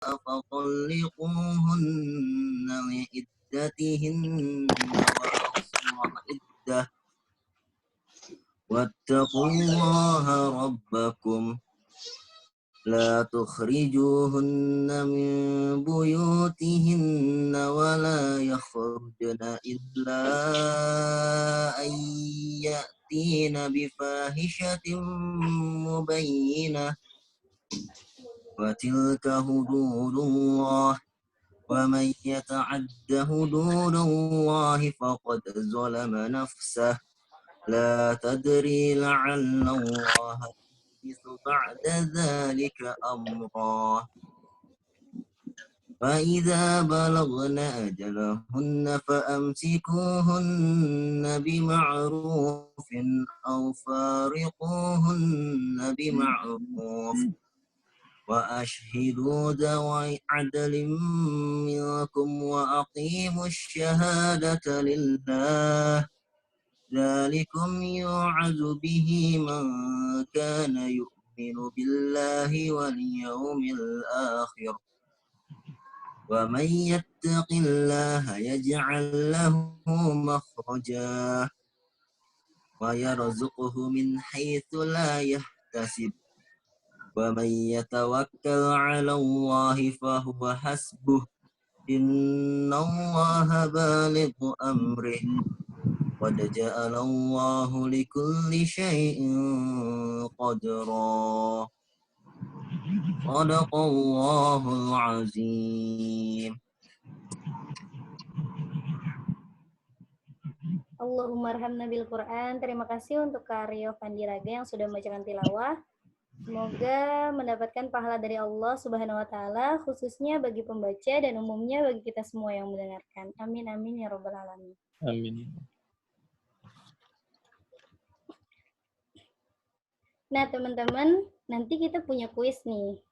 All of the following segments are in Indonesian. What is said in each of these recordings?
فطلقوهن لعدتهن وأحصوا العدة واتقوا الله ربكم لا تخرجوهن من بيوتهن ولا يخرجن إلا أن يأتين بفاحشة مبينة وتلك حدود الله ومن يتعد حدود الله فقد ظلم نفسه لا تدري لعل الله يحدث بعد ذلك أمرا فإذا بلغن أجلهن فأمسكوهن بمعروف أو فارقوهن بمعروف وأشهدوا ذوي عدل منكم وأقيموا الشهادة لله ذلكم يوعظ به من كان يؤمن بالله واليوم الآخر ومن يتق الله يجعل له مخرجا ويرزقه من حيث لا يحتسب ومن يتوكل على الله فهو حسبه إن الله بالغ أمره قد جعل الله لكل شيء قدرا صدق الله العظيم. Allahumma arhamna bil Quran. Terima kasih untuk Kak Rio Fandiraga yang sudah membacakan tilawah. Semoga mendapatkan pahala dari Allah Subhanahu wa taala, khususnya bagi pembaca dan umumnya bagi kita semua yang mendengarkan. Amin amin ya rabbal alamin. Amin. Nah, teman-teman, nanti kita punya kuis nih.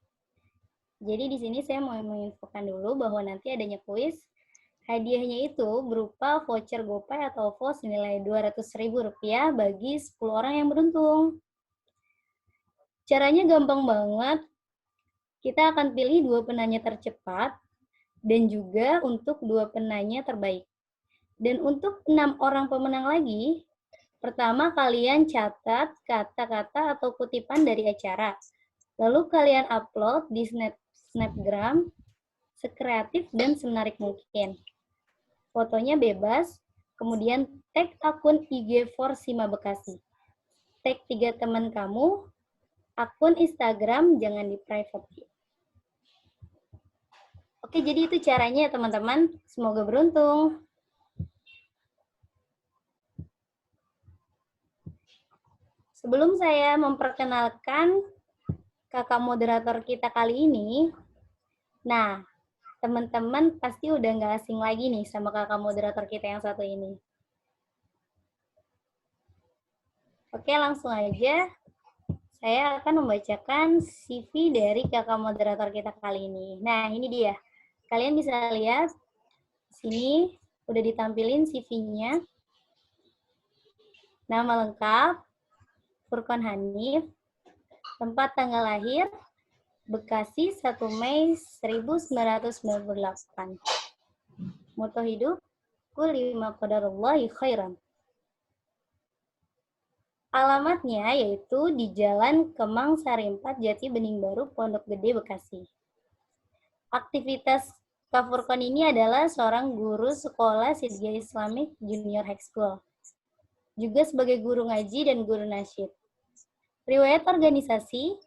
Jadi di sini saya mau menginfokan dulu bahwa nanti adanya kuis. Hadiahnya itu berupa voucher GoPay atau OVO senilai Rp200.000 bagi 10 orang yang beruntung. Caranya gampang banget. Kita akan pilih 2 penanya tercepat dan juga untuk 2 penanya terbaik. Dan untuk 6 orang pemenang lagi, pertama kalian catat kata-kata atau kutipan dari acara. Lalu kalian upload di Snapgram sekreatif dan semenarik mungkin. Fotonya bebas, kemudian tag akun IG Forsima Bekasi. Tag 3 teman kamu, akun Instagram jangan di private. Oke, jadi itu caranya teman-teman. Semoga beruntung. Sebelum saya memperkenalkan kakak moderator kita kali ini, nah, teman-teman pasti udah nggak asing lagi nih sama kakak moderator kita yang satu ini. Oke, langsung aja. Saya akan membacakan CV dari kakak moderator kita kali ini. Nah, ini dia. Kalian bisa lihat, sini udah ditampilin CV-nya. Nama lengkap, Furqan Hanif, tempat tanggal lahir, Bekasi 1 Mei 1998. Moto hidup, kul lima qadarullahi khairan. Alamatnya yaitu di Jalan Kemang Sari 4, Jati Bening Baru, Pondok Gede, Bekasi. Aktivitas Kak Furqan ini adalah seorang guru sekolah Sidya Islamic Junior High School. Juga sebagai guru ngaji dan guru nasyid. Riwayat organisasi,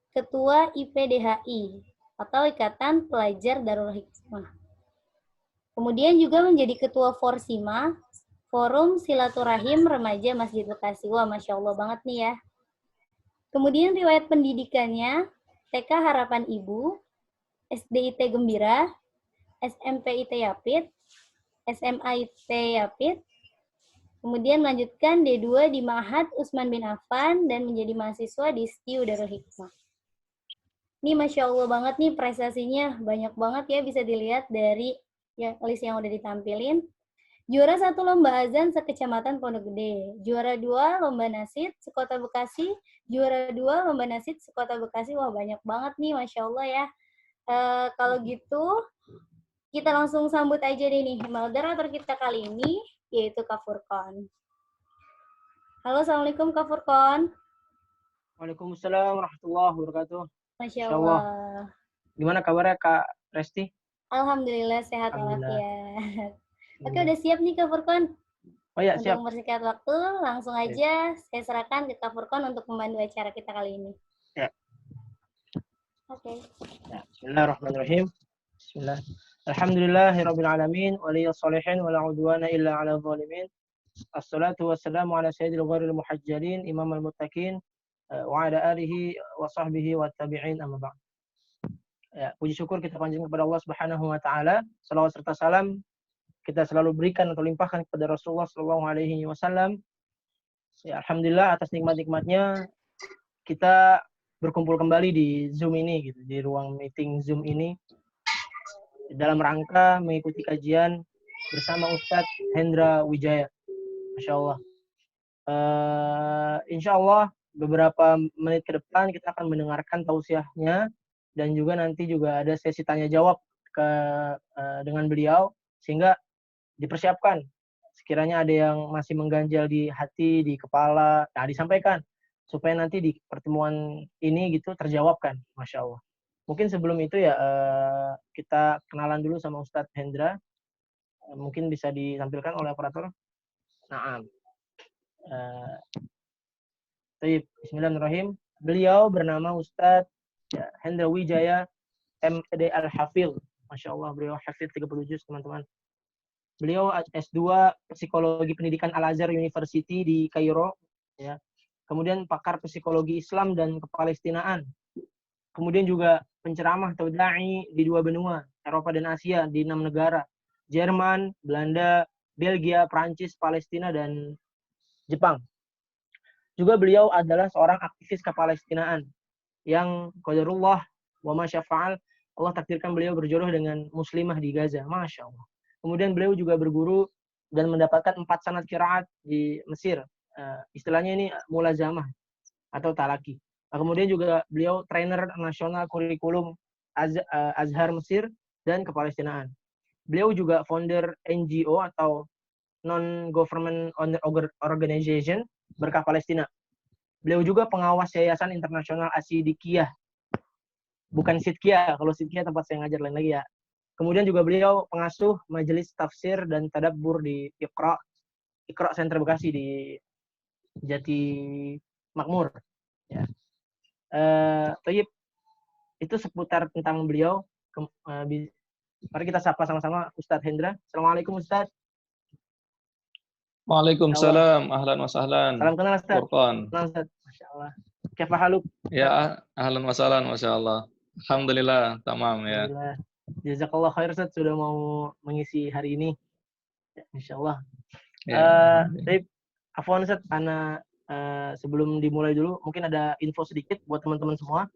Ketua IPDHI atau Ikatan Pelajar Darul Hikmah. Kemudian juga menjadi Ketua Forsima, Forum Silaturahim Remaja Masjid Bekasi. Wah, Masya Allah banget nih ya. Kemudian riwayat pendidikannya, TK Harapan Ibu, SD IT Gembira, SMP IT Yapit, SMA IT Yapit, kemudian melanjutkan D2 di Ma'had Utsman bin Affan dan menjadi mahasiswa di STIU Darul Hikmah. Ini Masya Allah banget nih prestasinya, banyak banget ya bisa dilihat dari list yang udah ditampilin. Juara 1 lomba azan sekecamatan Pondok Gede, juara 2 lomba nasid sekota Bekasi, juara 2 lomba nasid sekota Bekasi. Wah, banyak banget nih Masya Allah ya. Kalau gitu, kita langsung sambut aja deh nih moderator kita kali ini, yaitu Kak Furqon. Halo, Assalamualaikum Kak Furqon. Waalaikumsalam warahmatullahi wabarakatuh. Masya Insyaallah. Allah. Gimana kabarnya Kak Resti? Alhamdulillah sehat Alhamdulillah. walafiat. Oke, udah siap nih Kak Furqon. Oh ya, Untuk siap. mempersingkat waktu, langsung aja saya serahkan ke Kak Furqon untuk membantu acara kita kali ini. Ya. Oke. Ya, bismillahirrahmanirrahim. Bismillah. Alhamdulillahirabbil alamin waliyus shalihin wala udwana illa 'alal zalimin. Assalatu wassalamu ala sayyidil gharil muhajjalin imamul muttaqin wa ala alihi wa sahbihi wa tabi'in amma ba'd. Ya, puji syukur kita panjatkan kepada Allah Subhanahu wa taala. Salawat serta salam kita selalu berikan atau limpahkan kepada Rasulullah sallallahu alaihi wasallam. Ya, alhamdulillah atas nikmat-nikmatnya kita berkumpul kembali di Zoom ini gitu, di ruang meeting Zoom ini dalam rangka mengikuti kajian bersama Ustadz Hendra Wijaya. Masya Allah. Insya Allah beberapa menit ke depan kita akan mendengarkan tausiahnya dan juga nanti juga ada sesi tanya jawab dengan beliau sehingga dipersiapkan sekiranya ada yang masih mengganjal di hati, di kepala, nah disampaikan supaya nanti di pertemuan ini gitu terjawabkan. Masya Allah. Mungkin sebelum itu ya kita kenalan dulu sama Ustadz Hendra. Mungkin bisa ditampilkan oleh operator. Naam. Bismillahirrahmanirrahim. Beliau bernama Ustadz Hendra Wijaya M.Ed. Al-Hafidh. Masya Allah, beliau hafidh 30 juz, teman-teman. Beliau S2 Psikologi Pendidikan Al-Azhar University di Kairo. Ya. Kemudian pakar psikologi Islam dan Kepalestinaan. Kemudian juga penceramah atau da'i di 2 benua, Eropa dan Asia, di 6 negara. Jerman, Belanda, Belgia, Prancis, Palestina, dan Jepang. Juga beliau adalah seorang aktivis Kepalestinaan yang qadarullah wa ma syafa'al, Allah takdirkan beliau berjodoh dengan muslimah di Gaza. Masya Allah. Kemudian beliau juga berguru dan mendapatkan 4 sanad qiraat di Mesir. Istilahnya ini mulazamah atau talaki. Kemudian juga beliau trainer nasional kurikulum Azhar Mesir dan Kepalestinaan. Beliau juga founder NGO atau Non-Government Organization Berkah Palestina. Beliau juga pengawas Yayasan Internasional Asidikiyah. Bukan Sidkiyah, kalau Sidkiyah tempat saya ngajar lain lagi ya. Kemudian juga beliau pengasuh Majelis Tafsir dan Tadabbur di Iqra Center Bekasi di Jati Makmur. Ya. Itu seputar tentang beliau. Mari kita sapa sama-sama Ustadz Hendra. Assalamualaikum Ustadz. Waalaikumsalam, ahlan wa sahlan. Salam kenal Ustadz. Furqon. Masya Allah. Kaifa haluk? Ya, ahlan wa sahlan, Masya Allah. Alhamdulillah, tamam ya. Alhamdulillah. Jazakallah khair Ustadz sudah mau mengisi hari ini. Ya, Insya Allah. Afwan Ustadz, karena sebelum dimulai dulu, mungkin ada info sedikit buat teman-teman semua.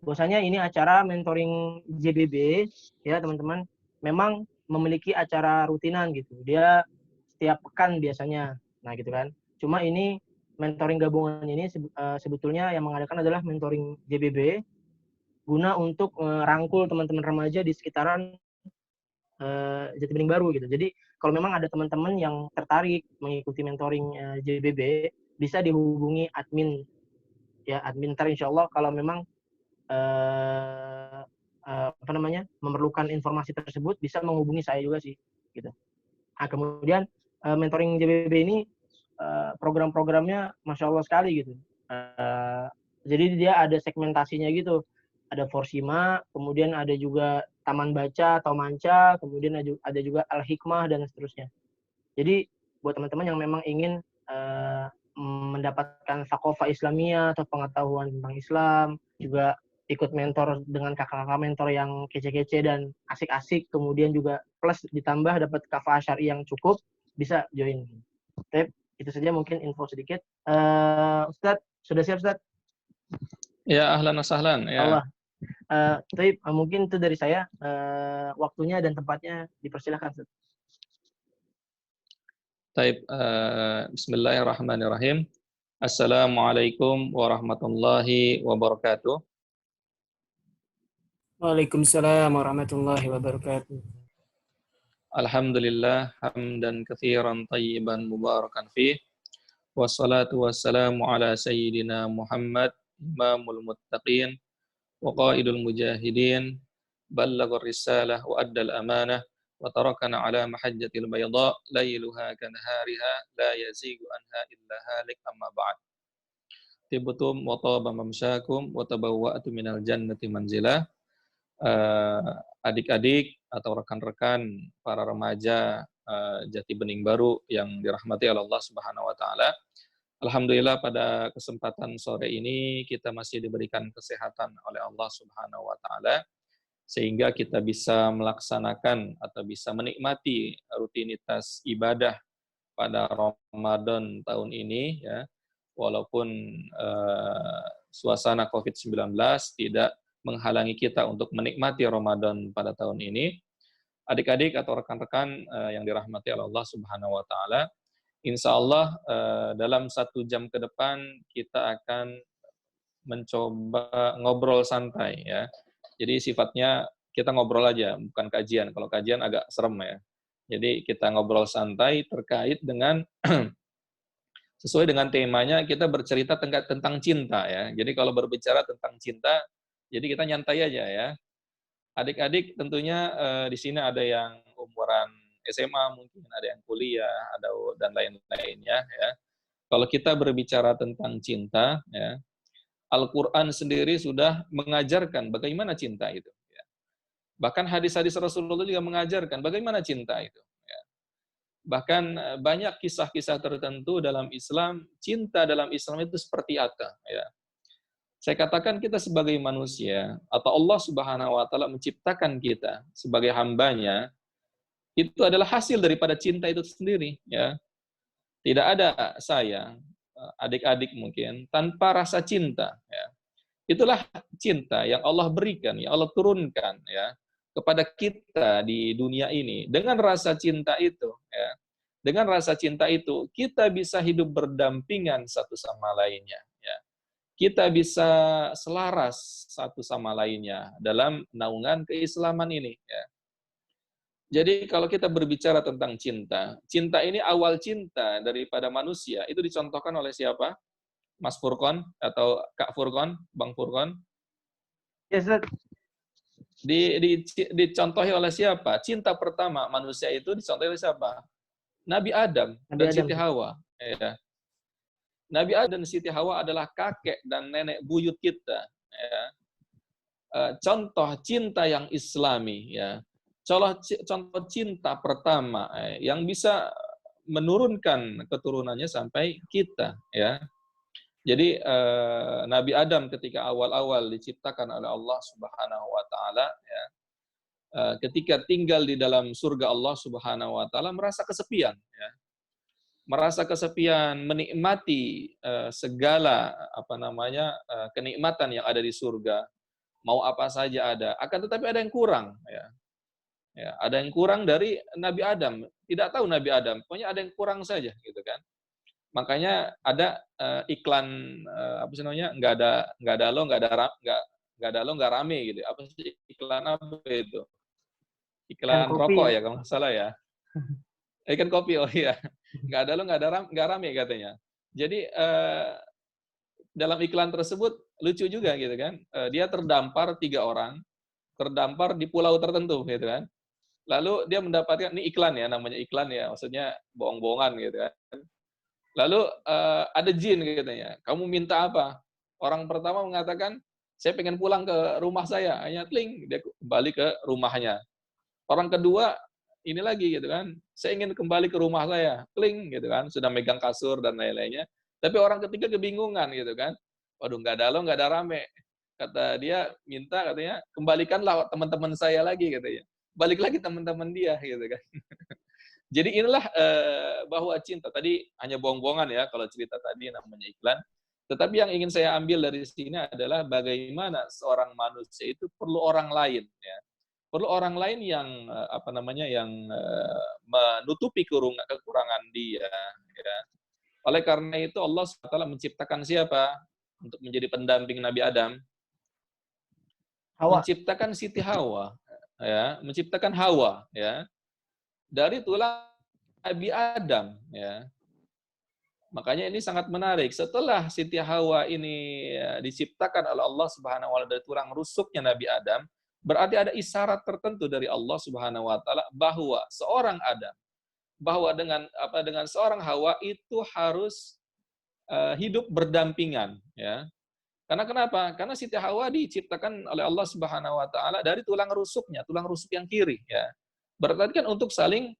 Bahwasanya ini acara mentoring JBB, ya teman-teman, memang memiliki acara rutinan gitu. Dia setiap pekan biasanya, nah gitu kan. Cuma ini mentoring gabungan ini sebetulnya yang mengadakan adalah mentoring JBB, guna untuk merangkul teman-teman remaja di sekitaran Jatibening Baru gitu. Jadi kalau memang ada teman-teman yang tertarik mengikuti mentoring JBB, bisa dihubungi admin, ya admin ntar insya Allah kalau memang memerlukan informasi tersebut bisa menghubungi saya juga sih gitu. Nah, kemudian mentoring JBB ini program-programnya Masya Allah sekali gitu. Jadi dia ada segmentasinya gitu, ada Forsima, kemudian ada juga Taman Baca atau Manca, kemudian ada juga Al-Hikmah dan seterusnya. Jadi buat teman-teman yang memang ingin mendapatkan thaqafah Islamiyah atau pengetahuan tentang Islam, juga ikut mentor dengan kakak-kakak mentor yang kece-kece dan asik-asik, kemudian juga plus ditambah dapat kafah syar'i yang cukup, bisa join. Itu saja mungkin info sedikit. Ustadz, sudah siap Ustadz? Ya, ahlan wa sahlan. Ya. Allah. Mungkin itu dari saya. Waktunya dan tempatnya dipersilakan Ustadz. Taib, bismillahirrahmanirrahim. Assalamualaikum warahmatullahi wabarakatuh. Waalaikumsalam warahmatullahi wabarakatuh. Alhamdulillah hamdan katsiran tayyiban mubarakan fih. Wassalatu wassalamu ala sayyidina Muhammad imamul muttaqin wa qaidul mujahidin ballaghar risalah wa addal amanah wa tarakana ala mahajjatil bayda lailuha kanahariha la yazigu anha illa halik amma ba'd. Tibtum wa taba mamsyakum wa tabawwa'tu minal jannati manzilah. Adik-adik atau rekan-rekan para remaja Jati Bening Baru yang dirahmati oleh Allah Subhanahu wa taala. Alhamdulillah pada kesempatan sore ini kita masih diberikan kesehatan oleh Allah Subhanahu wa taala sehingga kita bisa melaksanakan atau bisa menikmati rutinitas ibadah pada Ramadan tahun ini ya. Walaupun suasana COVID-19 tidak menghalangi kita untuk menikmati Ramadan pada tahun ini. Adik-adik atau rekan-rekan yang dirahmati oleh Allah Subhanahu wa taala, insya Allah dalam 1 jam ke depan kita akan mencoba ngobrol santai ya. Jadi sifatnya kita ngobrol aja, bukan kajian. Kalau kajian agak serem ya. Jadi kita ngobrol santai terkait dengan sesuai dengan temanya kita bercerita tentang cinta ya. Jadi kalau berbicara tentang cinta, jadi kita nyantai aja ya. Adik-adik tentunya di sini ada yang umuran SMA mungkin, ada yang kuliah, ada dan lain-lainnya ya. Kalau kita berbicara tentang cinta ya, Al-Qur'an sendiri sudah mengajarkan bagaimana cinta itu ya. Bahkan hadis-hadis Rasulullah juga mengajarkan bagaimana cinta itu ya. Bahkan banyak kisah-kisah tertentu dalam Islam, cinta dalam Islam itu seperti apa ya. Saya katakan kita sebagai manusia atau Allah Subhanahu wa taala menciptakan kita sebagai hambanya itu adalah hasil daripada cinta itu sendiri ya. Tidak ada saya, adik-adik mungkin tanpa rasa cinta ya. Itulah cinta yang Allah berikan, yang Allah turunkan ya kepada kita di dunia ini. Dengan rasa cinta itu ya. Dengan rasa cinta itu kita bisa hidup berdampingan satu sama lainnya ya. Kita bisa selaras satu sama lainnya dalam naungan keislaman ini. Ya. Jadi kalau kita berbicara tentang cinta, cinta ini awal cinta daripada manusia, itu dicontohkan oleh siapa? Mas Furqon atau Kak Furqon, Bang Furqon? Yes, Ustaz. Dicontohi oleh siapa? Cinta pertama manusia itu dicontohi oleh siapa? Nabi Adam dan Siti Hawa. Ya. Nabi Adam dan Siti Hawa adalah kakek dan nenek buyut kita. Ya. Contoh cinta yang Islami, ya. Contoh cinta pertama yang bisa menurunkan keturunannya sampai kita, ya. Jadi Nabi Adam ketika awal-awal diciptakan oleh Allah Subhanahu Wa Taala, ya, ketika tinggal di dalam surga Allah Subhanahu Wa Taala merasa kesepian, ya. Merasa kesepian, menikmati segala kenikmatan yang ada di surga, mau apa saja ada. Akan tetapi ada yang kurang, ya. Ya, ada yang kurang dari Nabi Adam. Tidak tahu Nabi Adam, pokoknya ada yang kurang saja, gitu kan. Makanya ada iklan apa sih namanya? Nggak ada lo, nggak rame gitu. Apa sih iklan apa itu? Iklan rokok ya kalau nggak salah ya. Ikan kopi, oh iya. Nggak ada lo, nggak rame katanya. Jadi dalam iklan tersebut lucu juga gitu kan. Dia terdampar 3 orang, terdampar di pulau tertentu gitu kan. Lalu dia mendapatkan, ini iklan ya, namanya iklan ya, maksudnya bohong-bohongan gitu kan. Lalu ada jin katanya, kamu minta apa? Orang pertama mengatakan, saya pengen pulang ke rumah saya. Hanya kling, dia kembali ke rumahnya. Orang kedua, ini lagi gitu kan, saya ingin kembali ke rumah saya, kling gitu kan, sudah megang kasur dan lain-lainnya. Tapi orang ketiga kebingungan gitu kan, waduh nggak ada lo, nggak ada rame. Kata dia minta katanya, kembalikanlah teman-teman saya lagi katanya. Balik lagi teman-teman dia gitu kan. Jadi inilah bahwa cinta tadi hanya bohong-bohongan ya kalau cerita tadi namanya iklan. Tetapi yang ingin saya ambil dari sini adalah bagaimana seorang manusia itu perlu orang lain ya. Perlu orang lain yang yang menutupi kekurangan dia. Ya. Oleh karena itu Allah SWT menciptakan siapa untuk menjadi pendamping Nabi Adam? Hawa. menciptakan Siti Hawa, ya, menciptakan Hawa, ya, dari tulang Nabi Adam, ya. Makanya ini sangat menarik. Setelah Siti Hawa ini diciptakan oleh Allah Subhanahu wa taala dari tulang rusuknya Nabi Adam, berarti ada isyarat tertentu dari Allah Subhanahu wa taala bahwa seorang Adam, bahwa dengan seorang Hawa itu harus hidup berdampingan, ya. Karena kenapa? Karena Siti Hawa diciptakan oleh Allah Subhanahu wa taala dari tulang rusuknya, tulang rusuk yang kiri, ya. Berarti kan untuk saling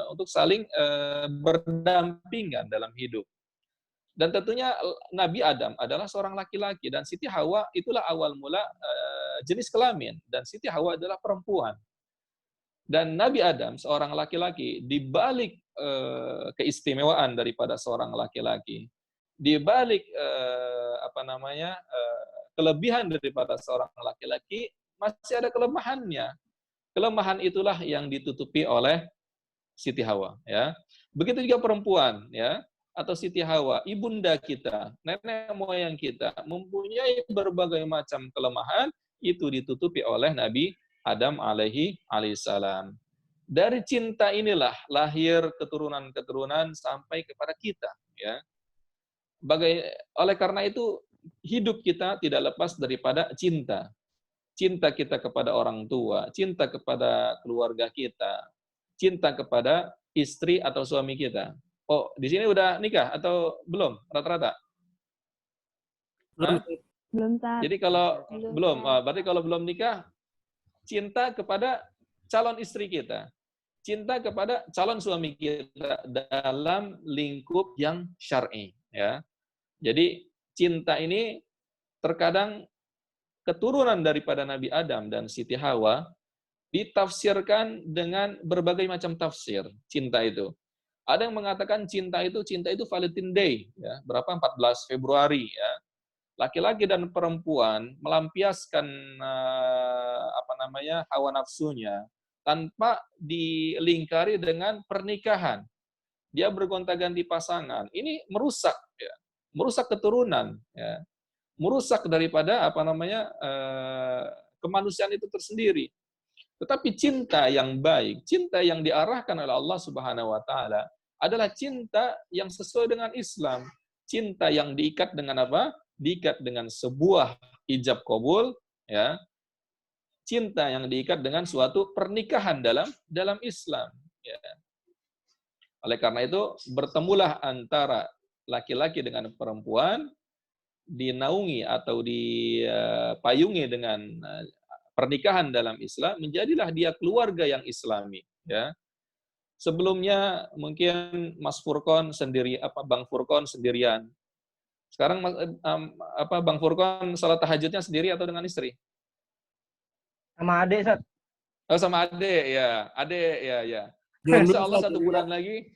untuk saling berdampingan dalam hidup. Dan tentunya Nabi Adam adalah seorang laki-laki dan Siti Hawa itulah awal mula jenis kelamin dan Siti Hawa adalah perempuan. Dan Nabi Adam seorang laki-laki, di balik keistimewaan daripada seorang laki-laki, di balik kelebihan daripada seorang laki-laki, masih ada kelemahannya. Kelemahan itulah yang ditutupi oleh Siti Hawa, ya. Begitu juga perempuan, ya, atau Siti Hawa, ibunda kita, nenek moyang kita mempunyai berbagai macam kelemahan, itu ditutupi oleh Nabi Adam alaihissalam. Dari cinta inilah lahir keturunan-keturunan sampai kepada kita, ya. Oleh karena itu hidup kita tidak lepas daripada cinta. Cinta kita kepada orang tua, cinta kepada keluarga kita, cinta kepada istri atau suami kita. Oh, di sini udah nikah atau belum rata-rata? Belum, Tat. Jadi kalau belum, berarti kalau belum nikah, cinta kepada calon istri kita, cinta kepada calon suami kita dalam lingkup yang syar'i, ya. Jadi cinta ini terkadang keturunan daripada Nabi Adam dan Siti Hawa ditafsirkan dengan berbagai macam tafsir cinta itu. Ada yang mengatakan cinta itu Valentine Day, ya, berapa 14 Februari, ya. Laki-laki dan perempuan melampiaskan hawa nafsunya tanpa dilingkari dengan pernikahan. Dia bergonta-ganti pasangan. Ini merusak, ya. Merusak keturunan, ya. Merusak daripada kemanusiaan itu tersendiri. Tetapi cinta yang baik, cinta yang diarahkan oleh Allah Subhanahu wa taala adalah cinta yang sesuai dengan Islam. Cinta yang diikat dengan apa? Diikat dengan sebuah ijab qabul, ya. Cinta yang diikat dengan suatu pernikahan dalam Islam, ya. Oleh karena itu bertemulah antara laki-laki dengan perempuan, dinaungi atau dipayungi dengan pernikahan dalam Islam, menjadilah dia keluarga yang Islami, ya. Sebelumnya mungkin Mas Furqon sendiri, Bang Furqon sendirian. Sekarang Bang Furqon salat tahajudnya sendiri atau dengan istri? Sama adik, Sat. Oh, sama adik, ya. Adik, ya. Insya Allah 1 bulan lagi.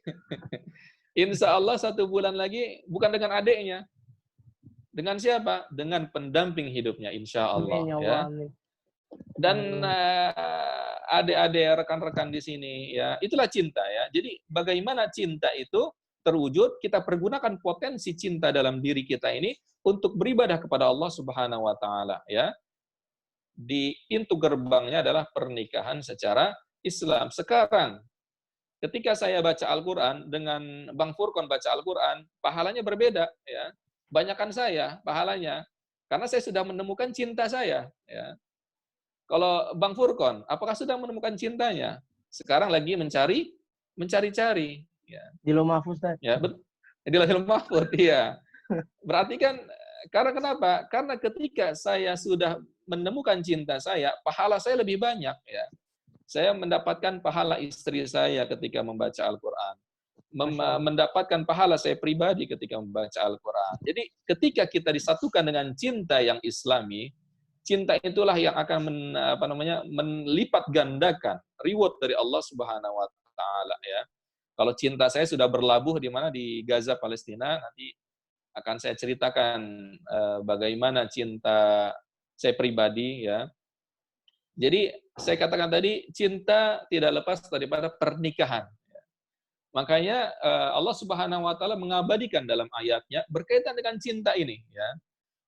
Insya Allah 1 bulan lagi bukan dengan adiknya. Dengan siapa? Dengan pendamping hidupnya, insya Allah. Ya. Dan adik-adik, rekan-rekan di sini, ya, itulah cinta, ya. Jadi bagaimana cinta itu terwujud? Kita pergunakan potensi cinta dalam diri kita ini untuk beribadah kepada Allah Subhanahu wa taala, ya. Di pintu gerbangnya adalah pernikahan secara Islam. Sekarang ketika saya baca Al-Qur'an dengan Bang Furqon baca Al-Qur'an, pahalanya berbeda, ya. Banyakan saya pahalanya karena saya sudah menemukan cinta saya, ya. Kalau Bang Furqon, apakah sudah menemukan cintanya? Sekarang lagi mencari-cari, ya. Di Lauh Mahfuz, Ustaz. Ya, di Lauh Mahfuz, iya. Berarti kan karena kenapa? Karena ketika saya sudah menemukan cinta saya, pahala saya lebih banyak, ya. Saya mendapatkan pahala istri saya ketika membaca Al-Qur'an. Mendapatkan pahala saya pribadi ketika membaca Al-Qur'an. Jadi ketika kita disatukan dengan cinta yang Islami, cinta itulah yang akan melipat gandakan reward dari Allah Subhanahu wa taala, ya. Kalau cinta saya sudah berlabuh di mana? Di Gaza, Palestina, nanti akan saya ceritakan bagaimana cinta saya pribadi, ya. Jadi saya katakan tadi cinta tidak lepas daripada pernikahan. Makanya Allah Subhanahu wa taala mengabadikan dalam ayatnya berkaitan dengan cinta ini, ya.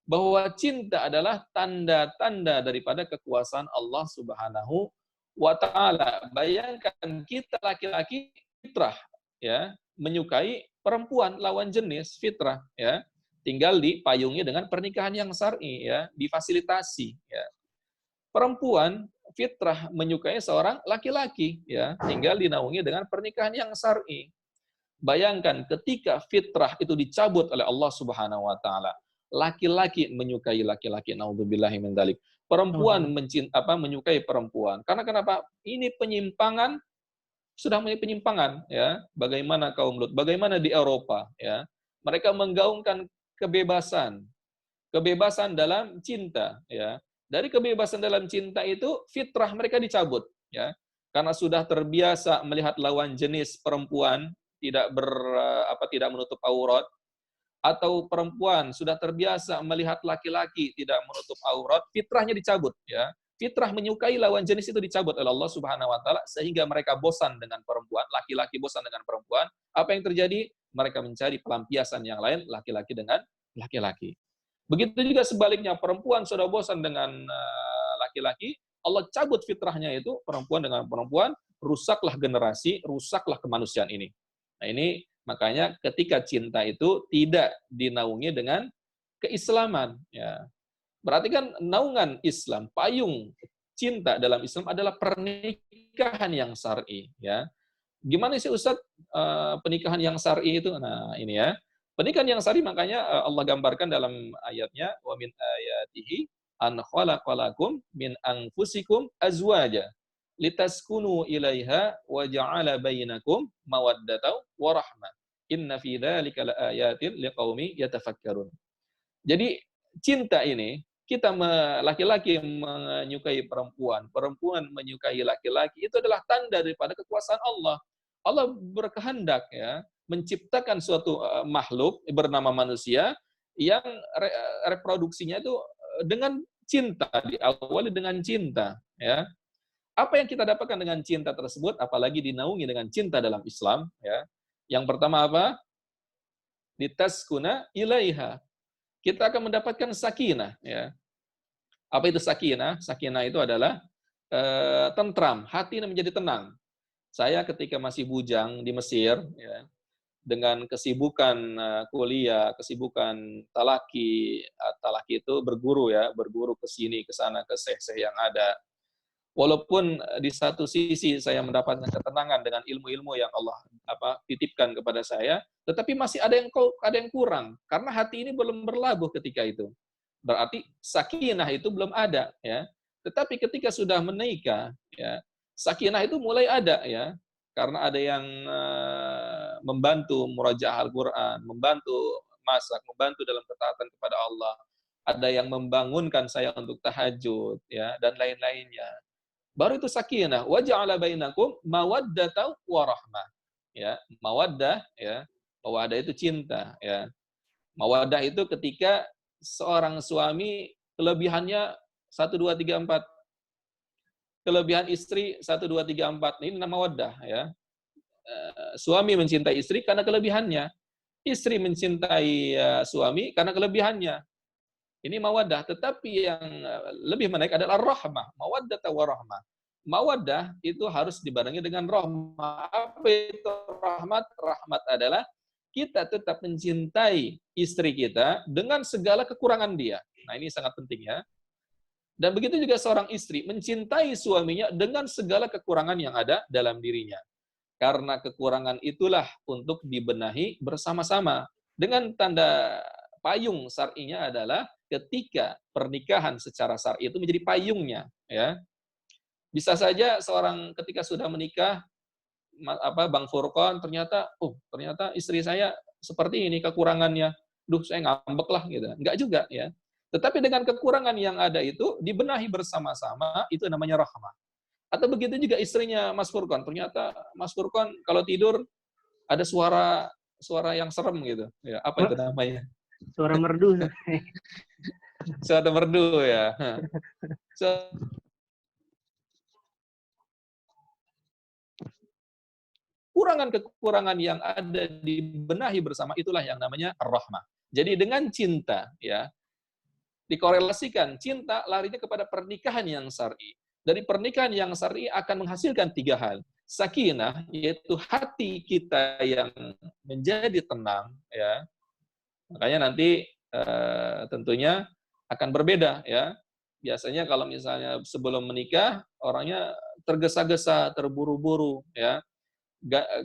bahwa cinta adalah tanda-tanda daripada kekuasaan Allah Subhanahu wa taala. Bayangkan kita laki-laki fitrah ya, menyukai perempuan lawan jenis fitrah ya. Tinggal dipayungi dengan pernikahan yang syar'i ya, difasilitasi ya. Perempuan fitrah menyukai seorang laki-laki ya, tinggal dinaungi dengan pernikahan yang syar'i. Bayangkan ketika fitrah itu dicabut oleh Allah Subhanahu wa taala. Laki-laki menyukai laki-laki, naudzubillahi min dzalik. Perempuan menyukai perempuan. Karena kenapa? Ini penyimpangan, sudah mulai penyimpangan ya. Bagaimana kaum Lut? Bagaimana di Eropa ya? Mereka menggaungkan kebebasan. Kebebasan dalam cinta ya. Dari kebebasan dalam cinta itu fitrah mereka dicabut ya. Karena sudah terbiasa melihat lawan jenis perempuan tidak menutup aurat, atau perempuan sudah terbiasa melihat laki-laki tidak menutup aurat, fitrahnya dicabut ya. Fitrah menyukai lawan jenis itu dicabut oleh Allah Subhanahu wa taala sehingga mereka bosan dengan perempuan, laki-laki bosan dengan perempuan. Apa yang terjadi? Mereka mencari pelampiasan yang lain, laki-laki dengan laki-laki. Begitu juga sebaliknya, perempuan sudah bosan dengan laki-laki, Allah cabut fitrahnya itu, perempuan dengan perempuan, rusaklah generasi, rusaklah kemanusiaan ini. Nah ini makanya ketika cinta itu tidak dinaungi dengan keislaman. Ya. Berarti kan naungan Islam, payung cinta dalam Islam adalah pernikahan yang syar'i. Ya. Gimana sih Ustadz pernikahan yang syar'i itu? Nah ini ya. Pernikahan yang syar'i makanya Allah gambarkan dalam ayatnya, wa min ayatihi an khalaqalakum min anfusikum azwaja litaskunu ilaiha wa ja'ala bainakum mawaddatan wa rahmah. Inna fi dzalika laayatin liqaumi yatafakkarun. Jadi cinta ini kita laki-laki menyukai perempuan, perempuan menyukai laki-laki, itu adalah tanda daripada kekuasaan Allah. Allah berkehendak ya menciptakan suatu makhluk bernama manusia yang reproduksinya itu dengan cinta, diawali dengan cinta ya. Apa yang kita dapatkan dengan cinta tersebut, apalagi dinaungi dengan cinta dalam Islam, ya. Yang pertama apa? Litaskuna ilaiha. Kita akan mendapatkan sakinah, ya. Apa itu sakinah? Sakinah itu adalah tentram, hati ini menjadi tenang. Saya ketika masih bujang di Mesir, ya, dengan kesibukan kuliah, kesibukan talaki itu berguru ya, berguru ke sini, ke sana, ke syekh-syekh yang ada. Walaupun di satu sisi saya mendapatkan ketenangan dengan ilmu-ilmu yang Allah titipkan kepada saya, tetapi masih ada yang kurang karena hati ini belum berlabuh ketika itu. Berarti sakinah itu belum ada ya. Tetapi ketika sudah menikah ya, sakinah itu mulai ada ya. Karena ada yang membantu murajaah Al-Qur'an, membantu masak, membantu dalam ketaatan kepada Allah. Ada yang membangunkan saya untuk tahajud ya dan lain-lainnya. Baru itu sakinah. Wa ja'ala bainakum mawaddatan wa rahmah. Ya, mawaddah ya. Mawaddah itu cinta ya. Mawaddah itu ketika seorang suami kelebihannya 1 2 3 4. Kelebihan istri 1 2 3 4. Ini nama mawaddah ya. Suami mencintai istri karena kelebihannya. Istri mencintai suami karena kelebihannya. Ini mawaddah, tetapi yang lebih menaik adalah rahmah, mawaddah wa rahmah. Mawaddah itu harus dibarengi dengan rahmah. Apa itu rahmat? Rahmat adalah kita tetap mencintai istri kita dengan segala kekurangan dia. Nah, ini sangat penting ya. Dan begitu juga seorang istri mencintai suaminya dengan segala kekurangan yang ada dalam dirinya. Karena kekurangan itulah untuk dibenahi bersama-sama. Dengan tanda payung syar'inya adalah ketika pernikahan secara syar'i itu menjadi payungnya ya. Bisa saja seorang ketika sudah menikah Bang Furqan ternyata istri saya seperti ini kekurangannya. Duh, saya ngambek lah gitu. Enggak juga ya. Tetapi dengan kekurangan yang ada itu dibenahi bersama-sama, itu namanya rahmah. Atau begitu juga istrinya Mas Furqan, ternyata Mas Furqan kalau tidur ada suara yang serem gitu. Ya, apa itu namanya? Suara merdu. Suara merdu ya. Kekurangan yang ada dibenahi bersama itulah yang namanya ar-rahmah. Jadi dengan cinta ya, dikorelasikan cinta larinya kepada pernikahan yang syar'i. Dari pernikahan yang syar'i akan menghasilkan 3 hal. Sakinah, yaitu hati kita yang menjadi tenang, ya. Makanya nanti tentunya akan berbeda, ya. Biasanya kalau misalnya sebelum menikah orangnya tergesa-gesa, terburu-buru, ya,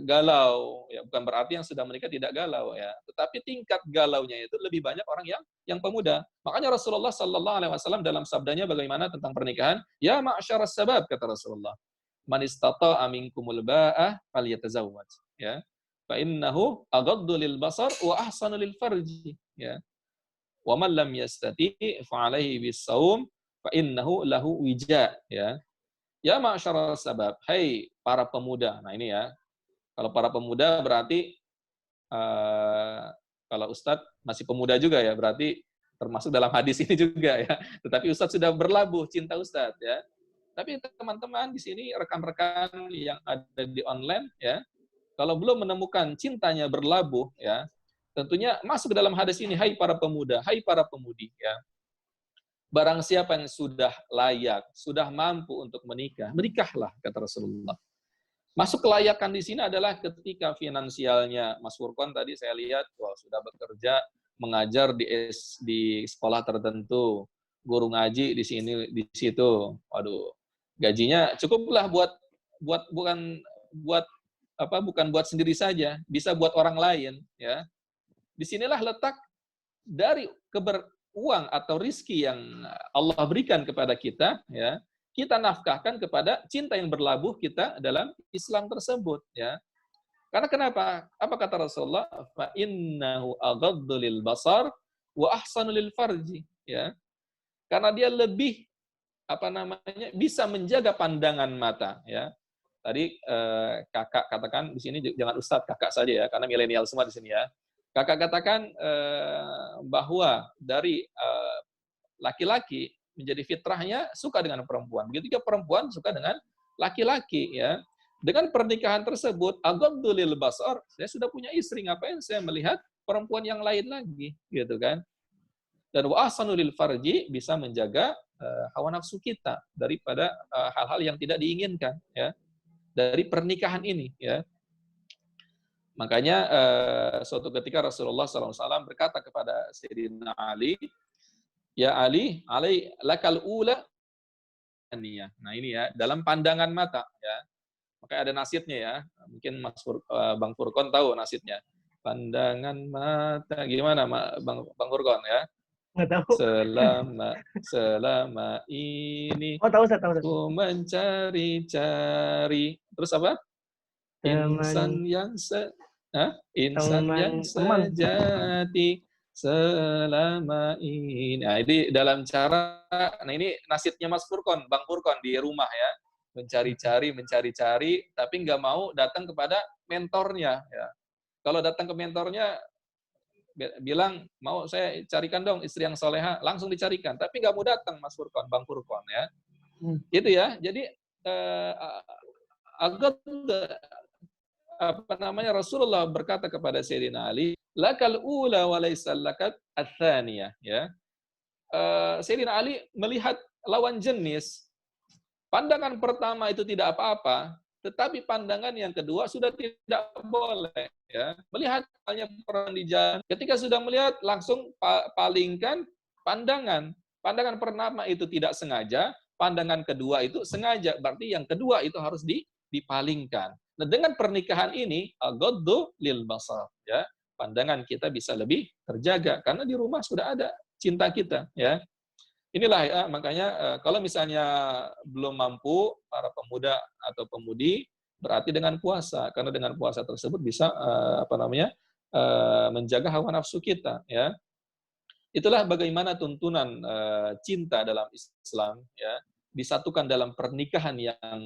galau, ya, bukan berarti yang sudah menikah tidak galau, ya, tetapi tingkat galaunya itu lebih banyak orang yang pemuda. Makanya Rasulullah Sallallahu Alaihi Wasallam dalam sabdanya bagaimana tentang pernikahan, ya ma'asyaras sabab, kata Rasulullah, man istata'a minkumul ba'ah falyatazawwaj, ya, fa innahu aghaddu lil basar wa ahsanu lil farji, ya, wa man lam yastati fa alaihi bis-shaum fa innahu lahu wija, ya. Ya ma'asyaras sabab, hai para pemuda. Nah ini ya, kalau para pemuda berarti kalau Ustadz masih pemuda juga ya, berarti termasuk dalam hadis ini juga ya. Tetapi Ustadz sudah berlabuh cinta Ustadz ya. Tapi teman-teman di sini, rekan-rekan yang ada di online ya, kalau belum menemukan cintanya berlabuh ya, tentunya masuk ke dalam hadis ini, hai para pemuda, hai para pemudi ya. Barang siapa yang sudah layak, sudah mampu untuk menikah, menikahlah, kata Rasulullah. Masuk kelayakan di sini adalah ketika finansialnya, Mas Furqon tadi saya lihat, wah, sudah bekerja, mengajar di sekolah tertentu, guru ngaji di sini, di situ. Waduh, gajinya cukuplah bukan buat sendiri saja, bisa buat orang lain, ya. Disinilah letak dari uang atau rizki yang Allah berikan kepada kita, ya, kita nafkahkan kepada cinta yang berlabuh kita dalam Islam tersebut, ya. Karena kenapa? Apa kata Rasulullah? Fa innahu aghaddu lil basar wa ahsanu lil farji, ya. Karena dia lebih bisa menjaga pandangan mata, ya. Tadi kakak katakan di sini, jangan ustadz, kakak saja ya, karena milenial semua di sini ya. Kakak katakan bahwa dari laki-laki menjadi fitrahnya suka dengan perempuan. Begitu juga perempuan suka dengan laki-laki, ya. Dengan pernikahan tersebut, aghaddu lil basar, saya sudah punya istri, ngapain saya melihat perempuan yang lain lagi, gitu kan? Dan wa ahsanu lil farji, bisa menjaga hawa nafsu kita daripada hal-hal yang tidak diinginkan, ya, dari pernikahan ini, ya. Makanya suatu ketika Rasulullah SAW berkata kepada Sayyidina Ali, ya Ali, lakal ula niyah. Nah ini ya, dalam pandangan mata, ya. Makanya ada nasidnya ya. Mungkin Bang Furqon tahu nasidnya. Pandangan mata, gimana Bang Furqon ya? Nggak tahu. Selama ini tahu saya tahu. Ku mencari-cari. Terus apa? Insan yang sejati selama ini. Nah, ini dalam cara, nah ini nasibnya Mas Furqon, Bang Furqon di rumah ya, mencari-cari, tapi nggak mau datang kepada mentornya. Ya. Kalau datang ke mentornya, bilang, mau saya carikan dong istri yang soleha, langsung dicarikan. Tapi nggak mau datang Mas Furqon, Bang Furqon ya. Itu ya, jadi Rasulullah berkata kepada Sayyidina Ali, lakal ula wa laysal lakat ats-tsaniyah, ya. Sayyidina Ali melihat lawan jenis, pandangan pertama itu tidak apa-apa, tetapi pandangan yang kedua sudah tidak boleh, ya. Melihat hanya perang di jalan, ketika sudah melihat langsung palingkan pandangan. Pandangan pertama itu tidak sengaja, pandangan kedua itu sengaja, berarti yang kedua itu harus dipalingkan. Nah, dengan pernikahan ini, aghaddu lil basar, ya. Pandangan kita bisa lebih terjaga karena di rumah sudah ada cinta kita, ya. Inilah ya, makanya kalau misalnya belum mampu para pemuda atau pemudi, berarti dengan puasa, karena dengan puasa tersebut bisa menjaga hawa nafsu kita, ya. Itulah bagaimana tuntunan cinta dalam Islam, ya, disatukan dalam pernikahan yang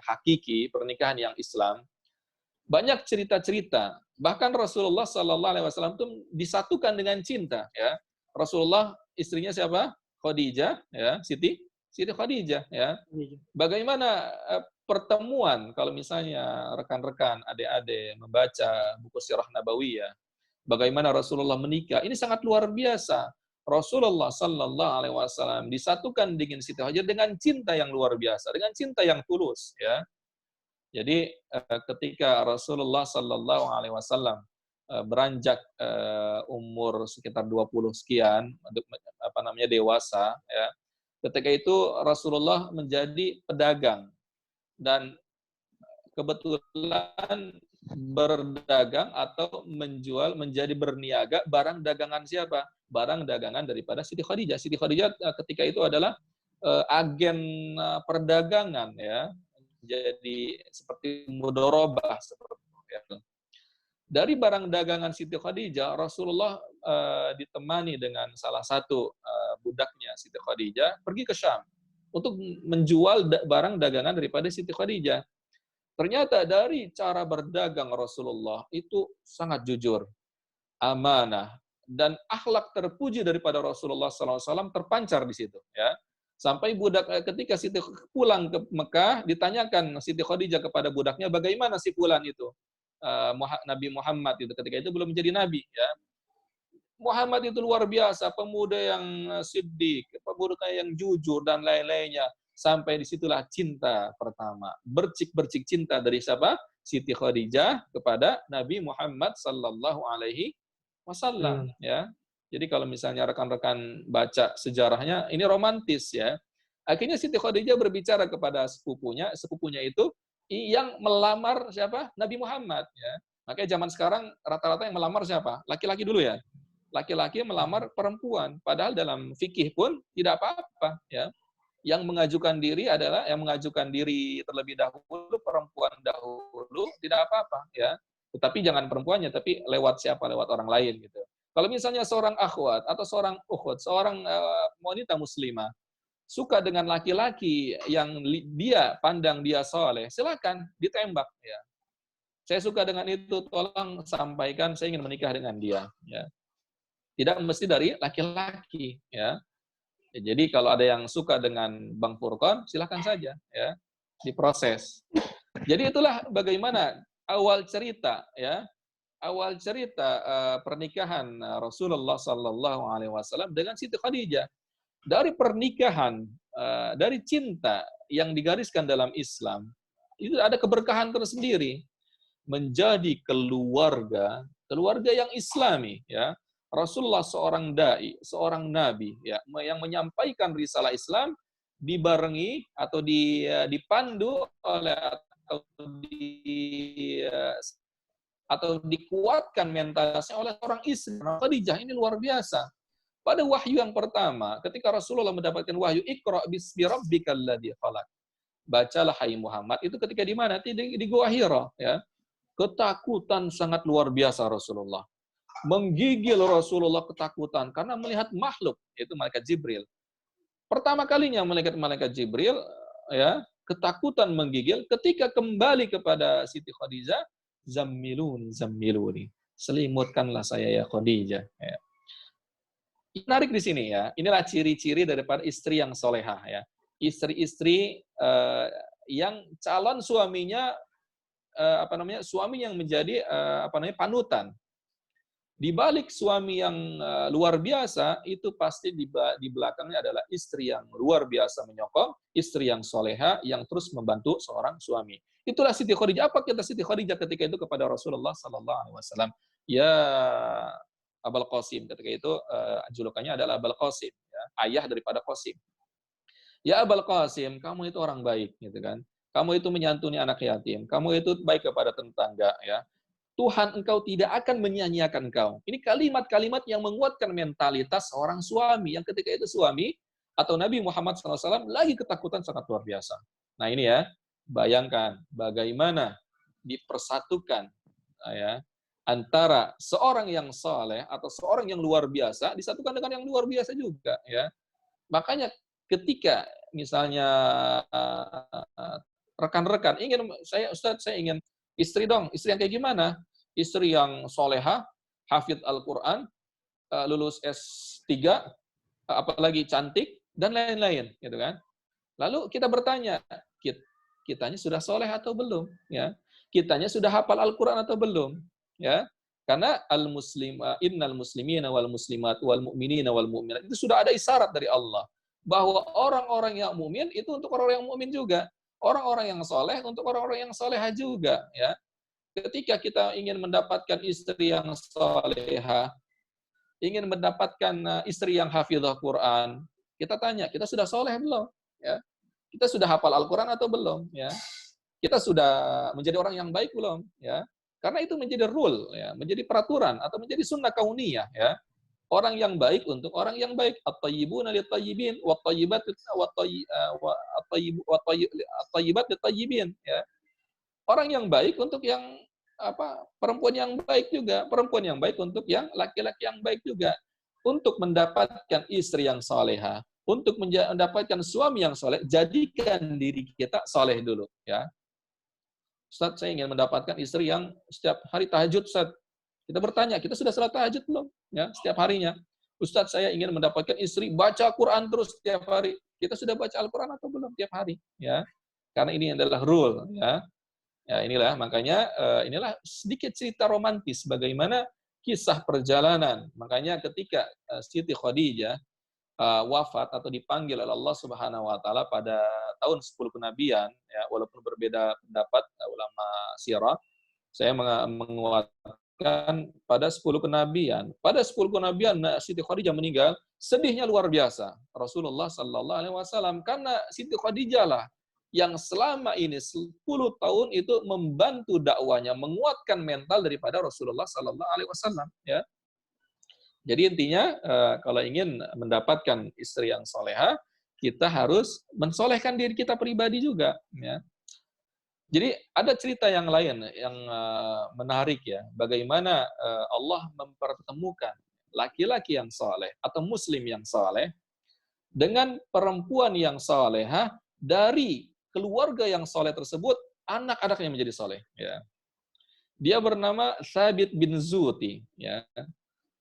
hakiki, pernikahan yang Islam. Banyak cerita-cerita, bahkan Rasulullah Sallallahu Alaihi Wasallam itu disatukan dengan cinta, ya. Rasulullah istrinya siapa? Khadijah, ya, Siti Khadijah, ya. Bagaimana pertemuan kalau misalnya rekan-rekan, adik-adik membaca buku Sirah Nabawiyah, bagaimana Rasulullah menikah, ini sangat luar biasa. Rasulullah Sallallahu Alaihi Wasallam disatukan dengan Siti Khadijah dengan cinta yang luar biasa, dengan cinta yang tulus, ya. Jadi ketika Rasulullah Sallallahu Alaihi Wasallam beranjak umur sekitar 20 sekian, dewasa, ya. Ketika itu Rasulullah menjadi pedagang dan kebetulan berdagang atau menjadi berniaga barang dagangan siapa? Barang dagangan daripada Siti Khadijah. Siti Khadijah ketika itu adalah agen perdagangan, ya. Jadi seperti mudharabah seperti itu, ya. Dari barang dagangan Siti Khadijah, Rasulullah ditemani dengan salah satu budaknya Siti Khadijah pergi ke Syam untuk menjual barang dagangan daripada Siti Khadijah. Ternyata dari cara berdagang Rasulullah itu sangat jujur, amanah, dan akhlak terpuji daripada Rasulullah SAW terpancar di situ. Ya. Sampai budak ketika Siti pulang ke Mekah, ditanyakan Siti Khadijah kepada budaknya, bagaimana si Fulan itu? Nabi Muhammad itu ketika itu belum menjadi nabi. Ya. Muhammad itu luar biasa, pemuda yang siddiq, pemuda yang jujur dan lain-lainnya. Sampai disitulah cinta pertama, bercik-bercik cinta dari siapa? Siti Khadijah kepada Nabi Muhammad Sallallahu Alaihi Wasallam. Ya, jadi kalau misalnya rekan-rekan baca sejarahnya, ini romantis, ya. Akhirnya Siti Khadijah berbicara kepada sepupunya itu yang melamar siapa? Nabi Muhammad. Ya, makanya zaman sekarang rata-rata yang melamar siapa? Laki-laki dulu, ya. Laki-laki melamar perempuan, padahal dalam fikih pun tidak apa-apa, ya. Yang mengajukan diri adalah yang mengajukan diri terlebih dahulu, perempuan dahulu, tidak apa-apa, ya. Tetapi jangan perempuannya, tapi lewat siapa? Lewat orang lain, gitu. Kalau misalnya seorang akhwat atau seorang ukhut, seorang wanita muslimah suka dengan laki-laki yang dia pandang dia soleh, silakan ditembak, ya. Saya suka dengan itu, tolong sampaikan saya ingin menikah dengan dia, ya. Tidak mesti dari laki-laki, ya. Jadi kalau ada yang suka dengan Bang Furqan, silakan saja, ya, diproses. Jadi itulah bagaimana awal cerita, ya, awal cerita pernikahan Rasulullah Sallallahu Alaihi Wasallam dengan Siti Khadijah. Dari pernikahan, dari cinta yang digariskan dalam Islam, itu ada keberkahan tersendiri, menjadi keluarga yang Islami, ya. Rasulullah seorang dai, seorang nabi, ya, yang menyampaikan risalah Islam dibarengi atau dipandu oleh atau dikuatkan mentalitasnya oleh seorang istri. Khadijah ini luar biasa. Pada wahyu yang pertama, ketika Rasulullah mendapatkan wahyu, Iqra bismi rabbikal ladzi khalaq. Bacalah hai Muhammad, itu ketika di mana? Di Gua Hira, ya. Ketakutan sangat luar biasa Rasulullah. Menggigil Rasulullah ketakutan karena melihat makhluk, yaitu malaikat Jibril. Pertama kalinya malaikat Jibril, ya, ketakutan menggigil ketika kembali kepada Siti Khadijah, zammiluni, selimutkanlah saya ya Khadijah. Ya. Menarik di sini, ya. Inilah ciri-ciri daripada istri yang solehah, ya. Istri-istri yang calon suaminya suami yang menjadi panutan. Di balik suami yang luar biasa, itu pasti di belakangnya adalah istri yang luar biasa menyokong, istri yang soleha, yang terus membantu seorang suami. Itulah Siti Khadijah. Apa kata Siti Khadijah ketika itu kepada Rasulullah Sallallahu Alaihi Wasallam? Ya Abul Qasim, ketika itu julukannya adalah Abul Qasim, ya, ayah daripada Qasim. Ya Abul Qasim, kamu itu orang baik, gitu kan? Kamu itu menyantuni anak yatim, kamu itu baik kepada tetangga, ya. Tuhan engkau tidak akan menyia-nyiakan engkau. Ini kalimat-kalimat yang menguatkan mentalitas seorang suami, yang ketika itu suami atau Nabi Muhammad SAW lagi ketakutan sangat luar biasa. Nah ini, ya, bayangkan bagaimana dipersatukan, ya, antara seorang yang saleh atau seorang yang luar biasa disatukan dengan yang luar biasa juga, ya. Makanya ketika misalnya rekan-rekan ingin, Ustadz, saya ingin istri dong, istri yang kayak gimana? Istri yang soleha, hafidh Al-Quran, lulus S3, apalagi cantik, dan lain-lain, gitu kan? Lalu kita bertanya, kitanya sudah soleh atau belum? Ya, kitanya sudah hafal Al-Quran atau belum? Ya, Karena innal muslimina wal muslimat wal mu'minina wal mu'minat itu sudah ada isyarat dari Allah bahwa orang-orang yang mukmin itu untuk orang-orang yang mukmin juga, orang-orang yang soleh untuk orang-orang yang solehah juga, ya. Ketika kita ingin mendapatkan istri yang solehah, ingin mendapatkan istri yang hafizah Quran, kita tanya, kita sudah soleh belum? Ya. Kita sudah hafal Al-Quran atau belum? Ya. Kita sudah menjadi orang yang baik belum? Ya. Karena itu menjadi rule, ya, menjadi peraturan atau menjadi sunnah kauniyah, ya. Orang yang baik untuk orang yang baik. At-tayyibuna lit-tayyibin, wat-tayyibat at-tayyibat lit-tayyibin, ya. Orang yang baik untuk yang perempuan yang baik juga, perempuan yang baik untuk yang laki-laki yang baik juga. Untuk mendapatkan istri yang salehah, untuk mendapatkan suami yang soleh, jadikan diri kita soleh dulu, ya. Ustaz, saya ingin mendapatkan istri yang setiap hari tahajud, Ustaz. Kita bertanya, kita sudah salat tahajud belum? Ya, setiap harinya. Ustaz, saya ingin mendapatkan istri baca Quran terus setiap hari. Kita sudah baca Al-Quran atau belum tiap hari? Ya, karena ini adalah rule. Ya, ya inilah makanya inilah sedikit cerita romantis bagaimana kisah perjalanan. Makanya ketika Siti Khadijah wafat atau dipanggil oleh Allah Subhanahu wa taala pada tahun 10 kenabian, ya, walaupun berbeda pendapat ulama sirah, saya menguatkan pada 10 kenabian. Pada 10 kenabian Siti Khadijah meninggal, sedihnya luar biasa. Rasulullah sallallahu alaihi wasallam, karena Siti Khadijah lah yang selama ini 10 tahun itu membantu dakwanya, menguatkan mental daripada Rasulullah sallallahu alaihi wasallam, ya. Jadi intinya kalau ingin mendapatkan istri yang solehah, kita harus mensolehkan diri kita pribadi juga. Ya. Jadi ada cerita yang lain yang menarik, ya. Bagaimana Allah mempertemukan laki-laki yang soleh atau muslim yang soleh dengan perempuan yang solehah, dari keluarga yang soleh tersebut, anak-anaknya menjadi soleh. Ya. Dia bernama Thabit bin Zuti. Ya.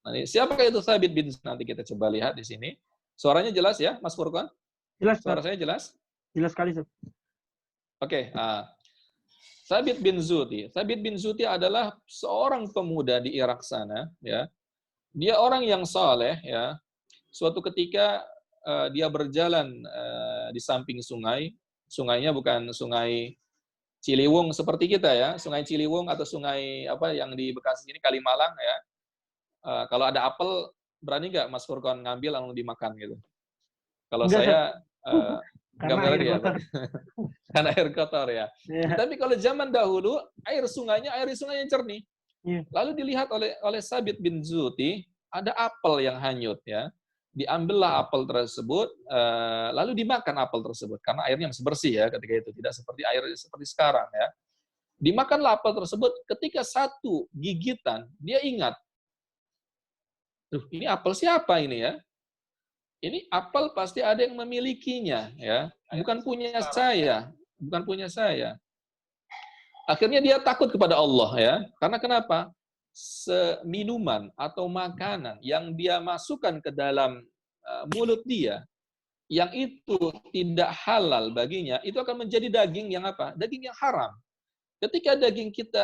Siapakah itu Thabit bin Zuti? Nanti kita coba lihat di sini. Suaranya jelas ya, Mas Furqan? Jelas, Suara saya jelas? Jelas sekali, Ustaz. Oke. Thabit bin Zuti. Thabit bin Zuti adalah seorang pemuda di Irak sana, ya. Dia orang yang saleh, ya. Suatu ketika dia berjalan di samping sungai. Sungainya bukan sungai Ciliwung seperti kita, ya. Sungai Ciliwung atau sungai apa yang di Bekasi ini, Kalimalang, ya. Kalau ada apel, berani nggak Mas Furqan ngambil lalu dimakan gitu? Kalau Enggak, saya nggak karena air berani, ya. kotor. Karena air kotor, ya. Ya. Tapi kalau zaman dahulu, air di sungainya jernih. Ya. Lalu dilihat oleh Thabit bin Zuti, ada apel yang hanyut, ya. Diambillah apel tersebut, lalu dimakan apel tersebut karena airnya masih bersih, ya, ketika itu, tidak seperti air seperti sekarang, ya. Dimakanlah apel tersebut, ketika satu gigitan dia ingat, ini apel siapa ini, ya? Ini apel pasti ada yang memilikinya, ya. Bukan punya saya, bukan punya saya. Akhirnya dia takut kepada Allah, ya. Karena kenapa? Minuman atau makanan yang dia masukkan ke dalam mulut dia, yang itu tidak halal baginya, itu akan menjadi daging yang apa? Daging yang haram. Ketika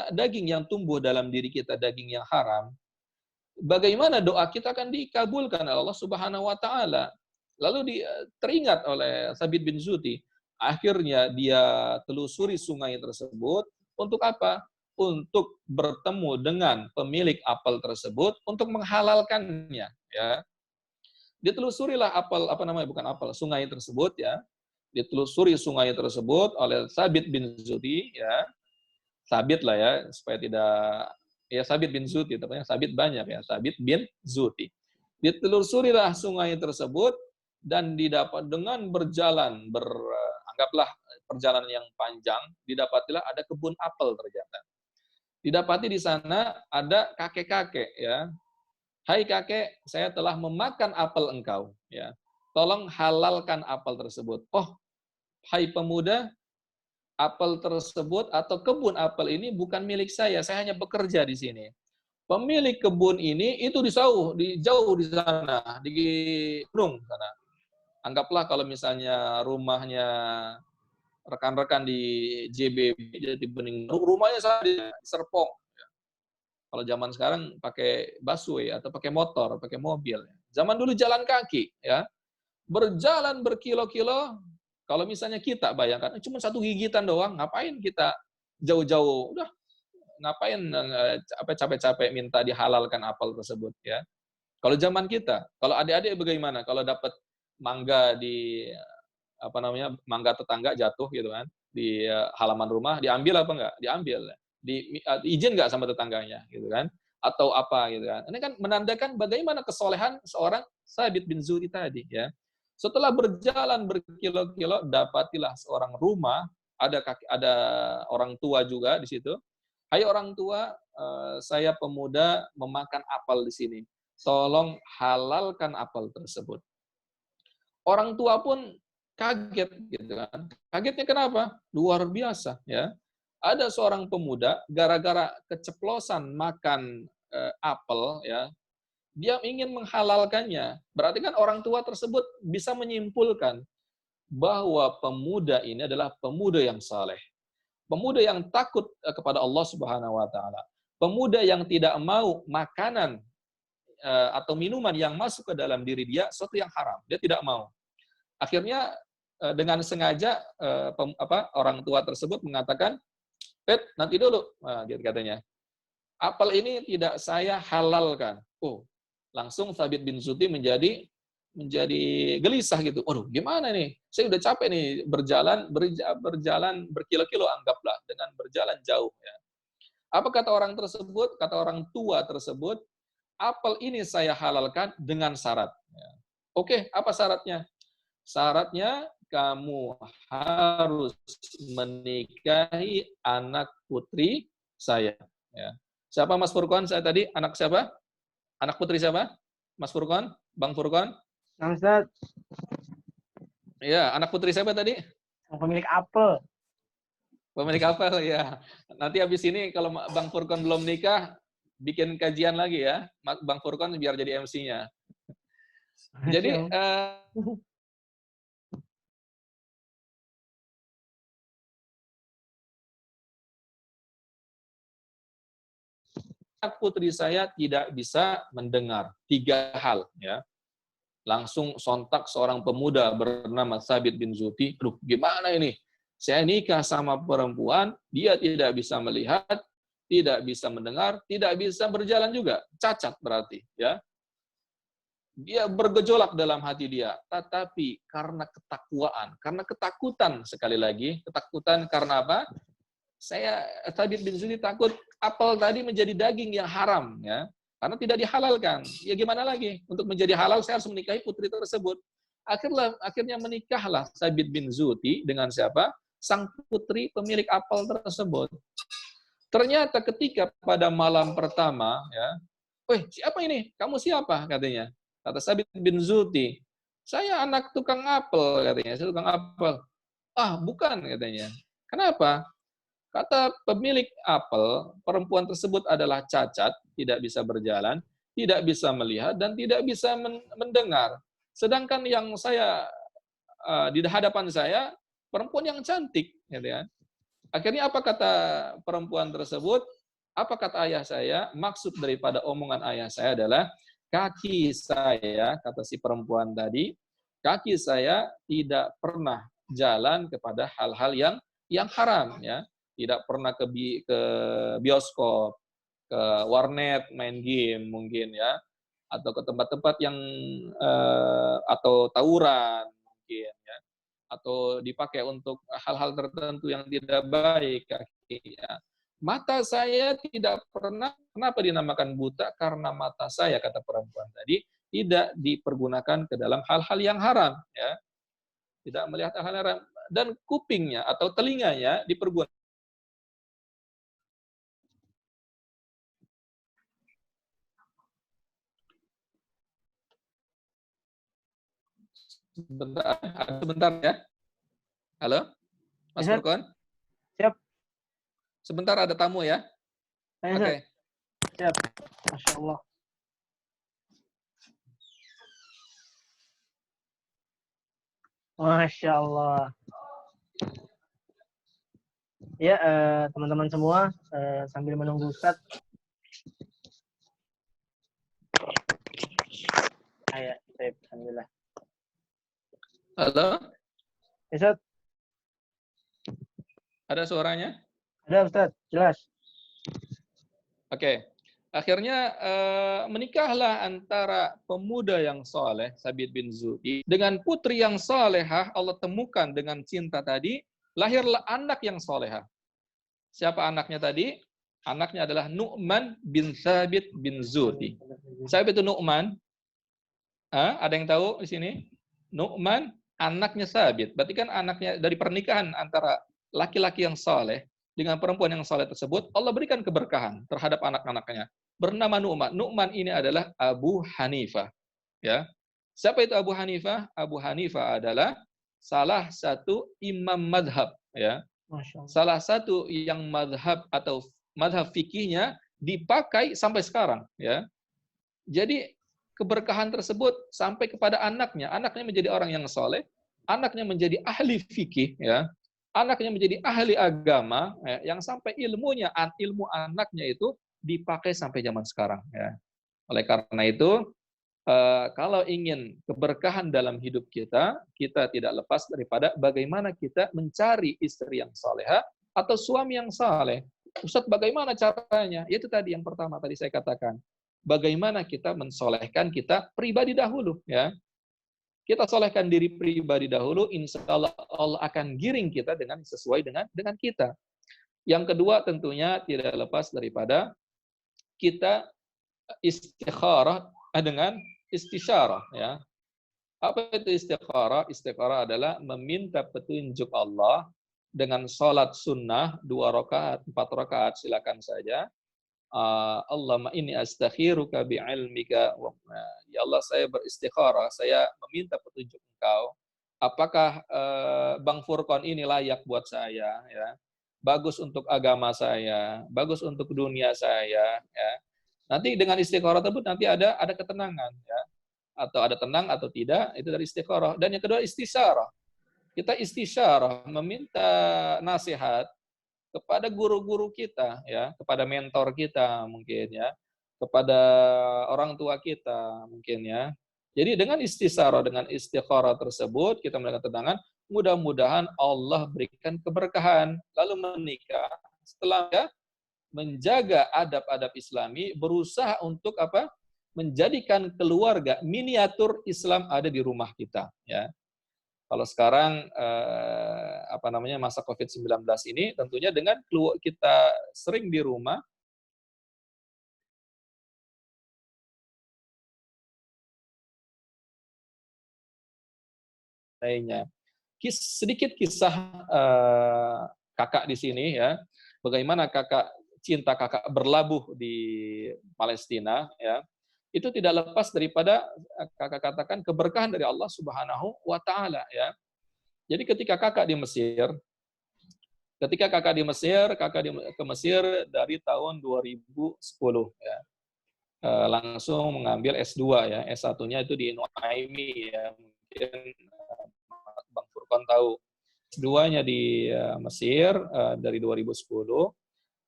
daging yang tumbuh dalam diri kita, daging yang haram, bagaimana doa kita akan dikabulkan oleh Allah Subhanahu wa taala. Lalu teringat oleh Thabit bin Zuti, akhirnya dia telusuri sungai tersebut untuk apa? Untuk bertemu dengan pemilik apel tersebut untuk menghalalkannya, ya. Ditelusurilah sungai tersebut, ya. Ditelusuri sungai tersebut oleh Thabit bin Zuti, ya. Thabit lah, ya, supaya tidak, ya, Thabit bin Zuti, tepatnya Thabit banyak, ya, Thabit bin Zuti. Ditelusurilah sungai tersebut dan didapat dengan berjalan, anggaplah perjalanan yang panjang, didapatilah ada kebun apel ternyata. Didapati di sana ada kakek-kakek, ya. Hai kakek, saya telah memakan apel engkau, ya. Tolong halalkan apel tersebut. Oh, hai pemuda, apel tersebut atau kebun apel ini bukan milik saya hanya bekerja di sini. Pemilik kebun ini itu jauh di sana, di gunung sana. Anggaplah kalau misalnya rumahnya rekan-rekan di JBB, jadi Bening, rumahnya sana di Serpong. Kalau zaman sekarang pakai busway atau pakai motor, pakai mobil. Zaman dulu jalan kaki, ya. Berjalan berkilo-kilo. Kalau misalnya kita bayangkan, cuma satu gigitan doang, ngapain kita jauh-jauh? Udah, ngapain apa capek-capek minta dihalalkan apel tersebut, ya. Kalau zaman kita, kalau adik-adik bagaimana? Kalau dapat mangga di apa namanya, mangga tetangga jatuh gitu kan di halaman rumah, diambil apa enggak? Diambil. Izin enggak sama tetangganya gitu kan? Atau apa gitu kan. Ini kan menandakan bagaimana kesolehan seorang Sabit bin Zuri tadi, ya. Setelah berjalan berkilo-kilo, dapatilah seorang rumah, ada orang tua juga di situ. Hai orang tua, saya pemuda memakan apel di sini. Tolong halalkan apel tersebut. Orang tua pun kaget gitu kan. Kagetnya kenapa? Luar biasa, ya. Ada seorang pemuda gara-gara keceplosan makan apel, ya. Dia ingin menghalalkannya. Berarti kan orang tua tersebut bisa menyimpulkan bahwa pemuda ini adalah pemuda yang saleh. Pemuda yang takut kepada Allah Subhanahu wa taala. Pemuda yang tidak mau makanan atau minuman yang masuk ke dalam diri dia sesuatu yang haram. Dia tidak mau. Akhirnya dengan sengaja orang tua tersebut mengatakan, nanti dulu, gitu katanya. Apel ini tidak saya halalkan. Oh, langsung Thabit bin Zuti menjadi gelisah gitu. Waduh, gimana nih? Saya udah capek nih berjalan berkilo-kilo anggaplah dengan berjalan jauh, ya. Apa kata orang tersebut? Kata orang tua tersebut, apel ini saya halalkan dengan syarat. Oke, apa syaratnya? Syaratnya kamu harus menikahi anak putri saya. Ya. Siapa Mas Furqan? Saya tadi anak siapa? Anak putri siapa? Mas Furqan? Bang Furqan? Nah, Ustaz. Iya, anak putri siapa tadi? Pemilik apel. Pemilik apel, ya. Nanti habis ini kalau Bang Furqan belum nikah, bikin kajian lagi ya. Bang Furqan biar jadi MC-nya. Jadi, anak putri saya tidak bisa mendengar 3 hal, ya. Langsung sontak seorang pemuda bernama Thabit bin Zuti, aduh gimana ini? Saya nikah sama perempuan, dia tidak bisa melihat, tidak bisa mendengar, tidak bisa berjalan juga, cacat berarti, ya. Dia bergejolak dalam hati dia, tetapi karena ketakwaan, karena ketakutan sekali lagi, ketakutan karena apa? Thabit bin Zuti takut apel tadi menjadi daging yang haram, ya. Karena tidak dihalalkan. Ya gimana lagi? Untuk menjadi halal saya harus menikahi putri tersebut. Akhirnya menikahlah Thabit bin Zuti dengan siapa? Sang putri pemilik apel tersebut. Ternyata ketika pada malam pertama, ya, siapa ini? Kamu siapa? Katanya. Kata Thabit bin Zuti, saya anak tukang apel, katanya. Saya tukang apel. Ah, bukan, katanya. Kenapa? Kata pemilik apel, perempuan tersebut adalah cacat, tidak bisa berjalan, tidak bisa melihat, dan tidak bisa mendengar. Sedangkan yang saya di hadapan saya, perempuan yang cantik. Gitu ya. Akhirnya apa kata perempuan tersebut? Apa kata ayah saya? Maksud daripada omongan ayah saya adalah, kaki saya, kata si perempuan tadi, kaki saya tidak pernah jalan kepada hal-hal yang haram, ya. Tidak pernah ke bioskop, ke warnet main game mungkin, ya, atau ke tempat-tempat yang atau tawuran mungkin, ya, atau dipakai untuk hal-hal tertentu yang tidak baik, ya. Mata saya tidak pernah, kenapa dinamakan buta? Karena mata saya, kata perempuan tadi, tidak dipergunakan ke dalam hal-hal yang haram, ya. Tidak melihat hal-hal haram, dan kupingnya atau telinganya dipergunakan. Sebentar ya. Halo, Mas Furqan? Siap. Sebentar, ada tamu ya. Oke. Siap. Masya Allah. Masya Allah. Ya, teman-teman semua, sambil menunggu Ustaz, Baik, alhamdulillah. Halo? Ustaz, Ada suaranya? ada Ustaz, jelas. Oke. Akhirnya menikahlah antara pemuda yang soleh, Sabit bin Zu'i, dengan putri yang solehah. Allah temukan dengan cinta tadi, lahirlah anak yang solehah. Siapa anaknya tadi? Anaknya adalah Nu'man bin Sabit bin Zu'i. Siapa itu Nu'man? Ada yang tahu di sini? Nu'man anaknya Sabit. Berarti kan anaknya dari pernikahan antara laki-laki yang soleh dengan perempuan yang soleh tersebut, Allah berikan keberkahan terhadap anak-anaknya. Bernama Nu'man. Nu'man ini adalah Abu Hanifah. Ya. Siapa itu Abu Hanifah? Abu Hanifah adalah salah satu imam madhab. Ya. Salah satu yang madhab atau madhab fikihnya dipakai sampai sekarang. Ya. Jadi keberkahan tersebut sampai kepada anaknya. Anaknya menjadi orang yang soleh, anaknya menjadi ahli fikih, ya, anaknya menjadi ahli agama, ya, yang sampai ilmu anaknya itu dipakai sampai zaman sekarang. Ya. Oleh karena itu, kalau ingin keberkahan dalam hidup kita, kita tidak lepas daripada bagaimana kita mencari istri yang salehah atau suami yang saleh. Ustaz, bagaimana caranya? Itu tadi yang pertama tadi saya katakan. Bagaimana kita mensolehkan kita pribadi dahulu, ya. Kita solehkan diri pribadi dahulu, insya Allah Allah akan giring kita dengan sesuai dengan kita. Yang kedua tentunya tidak lepas daripada kita istikharah dengan istisyarah, ya. Apa itu istikharah? Istikharah adalah meminta petunjuk Allah dengan salat sunnah 2 rakaat, 4 rakaat silakan saja. Allahumma inni astakhiruka bi'ilmika. Ya Allah, saya beristikharah, saya meminta petunjuk Engkau. Apakah Bang Furqan ini layak buat saya, ya? Bagus untuk agama saya, bagus untuk dunia saya, ya. Nanti dengan istikharah tersebut nanti ada ketenangan, ya. Atau ada tenang atau tidak, itu dari istikharah. Dan yang kedua istisyarah. Kita istisyarah meminta nasihat kepada guru-guru kita, ya, kepada mentor kita mungkin, ya, kepada orang tua kita mungkin, ya. Jadi dengan istisarah, dengan istikharah tersebut kita mendapatkan ketenangan, mudah-mudahan Allah berikan keberkahan, lalu menikah. Setelah ya, menjaga adab-adab Islami, berusaha untuk apa? Menjadikan keluarga miniatur Islam ada di rumah kita, ya. Kalau sekarang masa COVID-19 ini tentunya dengan kita sering di rumah, lainnya. Sedikit kisah kakak di sini, ya. Bagaimana cinta kakak berlabuh di Palestina, ya. Itu tidak lepas daripada kakak katakan keberkahan dari Allah Subhanahu wa taala, ya. Jadi ketika kakak di Mesir, ke Mesir dari tahun 2010, ya. Langsung mengambil S2, ya. S1-nya itu di Nuaimi, ya. Mungkin Bang Furqan tahu. S2-nya di Mesir dari 2010.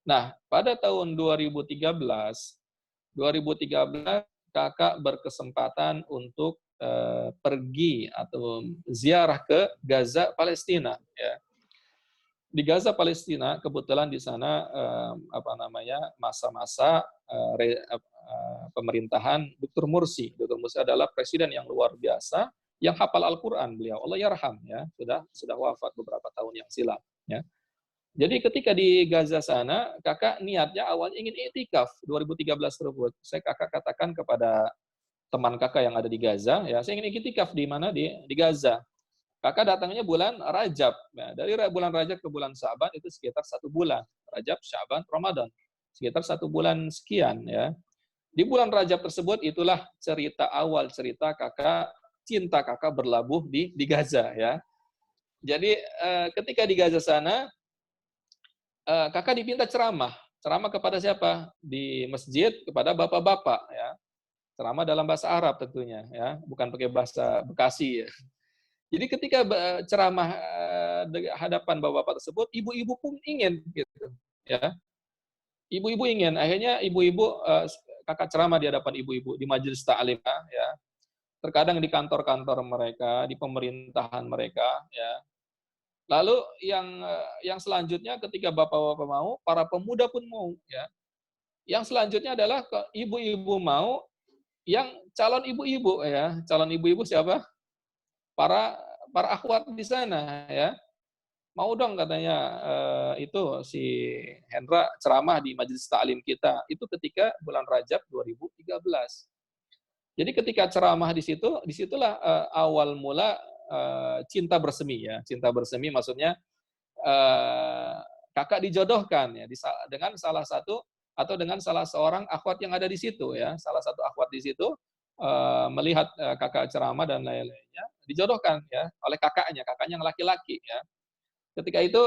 Nah, pada tahun 2013 kakak berkesempatan untuk pergi atau ziarah ke Gaza, Palestina, ya. Di Gaza, Palestina, kebetulan di sana masa-masa pemerintahan Dr. Mursi. Dr. Mursi adalah presiden yang luar biasa, yang hafal Al-Quran beliau. Allah yarham, ya, sudah wafat beberapa tahun yang silam, ya. Jadi ketika di Gaza sana, kakak niatnya awalnya ingin iktikaf 2013 tersebut. Kakak katakan kepada teman kakak yang ada di Gaza, ya, saya ingin iktikaf di mana? Di Gaza. Kakak datangnya bulan Rajab. Ya, dari bulan Rajab ke bulan Syaban itu sekitar 1 bulan. Rajab, Syaban, Ramadan. Sekitar 1 bulan sekian, ya. Di bulan Rajab tersebut itulah cerita cinta kakak berlabuh di Gaza, ya. Jadi ketika di Gaza sana, kakak dipinta ceramah kepada siapa? Di masjid kepada bapak-bapak, ya. Ceramah dalam bahasa Arab tentunya, ya, bukan pakai bahasa Bekasi, ya. Jadi ketika ceramah di hadapan bapak-bapak tersebut, ibu-ibu pun ingin, gitu, ya. Ibu-ibu ingin, akhirnya ibu-ibu kakak ceramah di hadapan ibu-ibu di majelis ta'lim, ya. terkadang di kantor-kantor mereka, di pemerintahan mereka, ya. Lalu yang selanjutnya ketika bapak-bapak mau, para pemuda pun mau, ya. Yang selanjutnya adalah ibu-ibu mau, yang calon ibu-ibu, ya. Calon ibu-ibu siapa? Para akhwat di sana, ya. Mau dong katanya itu si Hendra ceramah di majelis taklim kita. Itu ketika bulan Rajab 2013. Jadi ketika ceramah disitulah awal mula cinta bersemi, ya. Cinta bersemi maksudnya kakak dijodohkan, ya, dengan salah satu atau dengan salah seorang akhwat yang ada di situ, ya. Salah satu akhwat di situ melihat kakak ceramah dan lain-lainnya dijodohkan, ya, oleh kakaknya yang laki-laki, ya. Ketika itu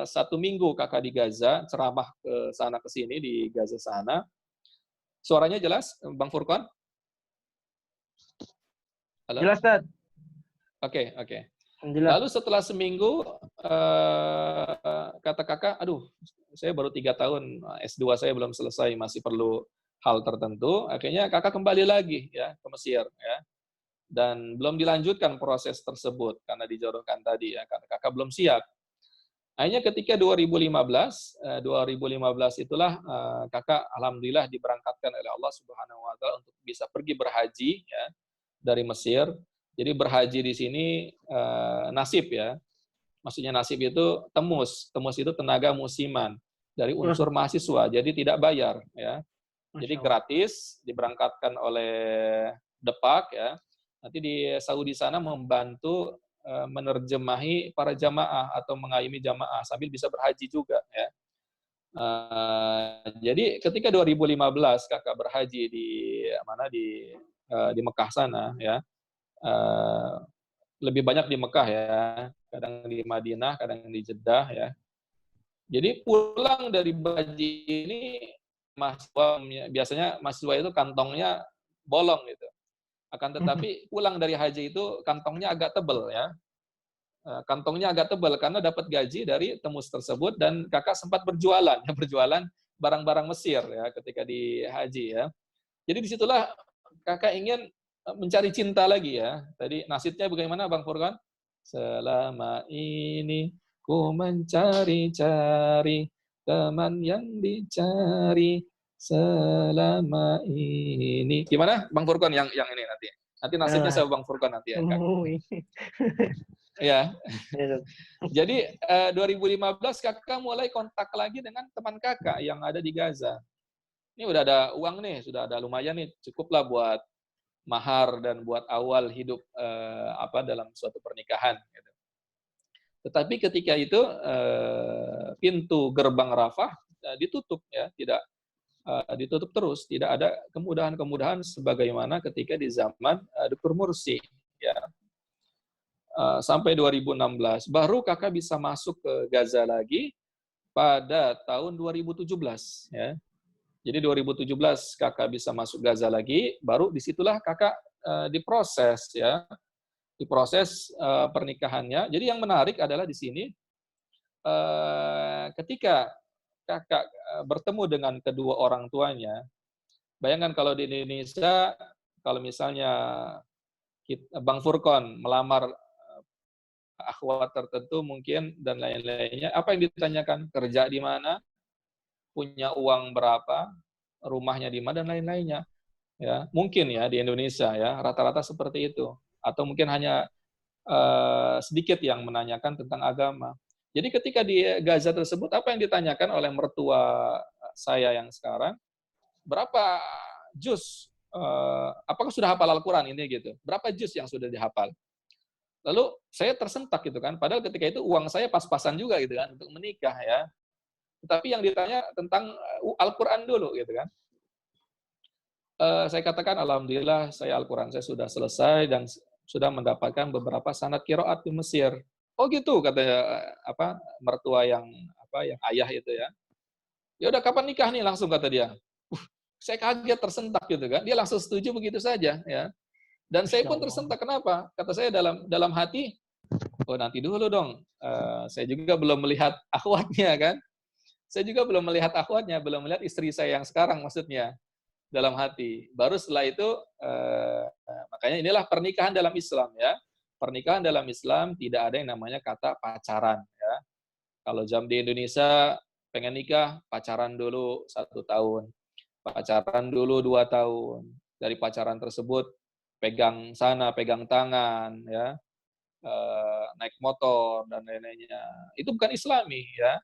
1 minggu kakak di Gaza ceramah ke sana ke sini di Gaza sana. Suaranya jelas, Bang Furqan? Halo? Jelas, Ustaz. Oke. Alhamdulillah. Lalu setelah seminggu, kata kakak, aduh, saya baru 3 tahun, S2 saya belum selesai, masih perlu hal tertentu. Akhirnya kakak kembali lagi, ya, ke Mesir, ya. Dan belum dilanjutkan proses tersebut karena dijodohkan tadi, ya, karena kakak belum siap. Akhirnya ketika 2015 itulah kakak alhamdulillah diberangkatkan oleh Allah Subhanahu wa taala untuk bisa pergi berhaji, ya, dari Mesir. Jadi berhaji di sini nasib, ya. Maksudnya nasib itu temus. Temus itu tenaga musiman dari unsur mahasiswa, jadi tidak bayar, ya. Jadi gratis, diberangkatkan oleh Depak, ya. Nanti di Saudi sana membantu menerjemahi para jamaah atau mengayomi jamaah sambil bisa berhaji juga, ya. Jadi ketika 2015 kakak berhaji di Mekah sana, ya. Lebih banyak di Mekah, ya. Kadang di Madinah, kadang di Jeddah, ya. Jadi pulang dari haji ini biasanya mahasiswa itu kantongnya bolong gitu. Akan tetapi pulang dari haji itu kantongnya agak tebal, ya. Kantongnya agak tebal karena dapat gaji dari temus tersebut dan kakak sempat berjualan barang-barang Mesir, ya, ketika di haji, ya. Jadi disitulah kakak ingin mencari cinta lagi, ya. Tadi nasidnya bagaimana Bang Furqan? Selama ini ku mencari-cari teman yang dicari selama ini. Gimana Bang Furqan yang ini nanti? Nanti nasibnya saya Bang Furqan nanti, ya. Ya. Jadi 2015 kakak mulai kontak lagi dengan teman kakak yang ada di Gaza. Ini udah ada uang nih, sudah ada lumayan nih, cukuplah buat mahar dan buat awal hidup dalam suatu pernikahan. Gitu. Tetapi ketika itu pintu gerbang Rafah ditutup, ya, tidak ditutup terus, tidak ada kemudahan-kemudahan sebagaimana ketika di zaman Dr. Mursi, ya. Sampai 2016 baru kakak bisa masuk ke Gaza lagi pada tahun 2017, ya. Jadi 2017 kakak bisa masuk Gaza lagi, baru disitulah kakak diproses, ya. Diproses pernikahannya. Jadi yang menarik adalah di sini ketika kakak bertemu dengan kedua orang tuanya, bayangkan kalau di Indonesia, kalau misalnya Bang Furqan melamar akhwat tertentu mungkin dan lain-lainnya, apa yang ditanyakan? Kerja di mana? Punya uang berapa? Rumahnya di mana dan lain-lainnya. Ya, mungkin ya di Indonesia, ya, rata-rata seperti itu. Atau mungkin hanya sedikit yang menanyakan tentang agama. Jadi ketika di Gaza tersebut, apa yang ditanyakan oleh mertua saya yang sekarang, berapa juz, apakah sudah hafal Al-Quran ini gitu? Berapa juz yang sudah dihafal? Lalu saya tersentak gitu kan, padahal ketika itu uang saya pas-pasan juga gitu kan untuk menikah, ya. Tetapi yang ditanya tentang Al-Quran dulu gitu kan. Saya katakan alhamdulillah saya Al-Quran saya sudah selesai dan sudah mendapatkan beberapa sanad qiraat di Mesir. Oh gitu katanya mertua yang ayah itu, ya. Ya udah kapan nikah nih langsung kata dia. Saya kaget tersentak gitu kan. Dia langsung setuju begitu saja, ya. Dan saya pun tersentak, kenapa? Kata saya dalam hati, oh nanti dulu dong. Saya juga belum melihat akhwatnya kan. Saya juga belum melihat akhwatnya, belum melihat istri saya yang sekarang maksudnya. dalam hati. Baru setelah itu, makanya inilah pernikahan dalam Islam ya. Pernikahan dalam Islam tidak ada yang namanya kata pacaran ya. Kalau jam di Indonesia pengen nikah, pacaran dulu 1 tahun, pacaran dulu 2 tahun. Dari pacaran tersebut pegang sana, pegang tangan ya, naik motor dan lain-lainnya. Itu bukan Islami ya.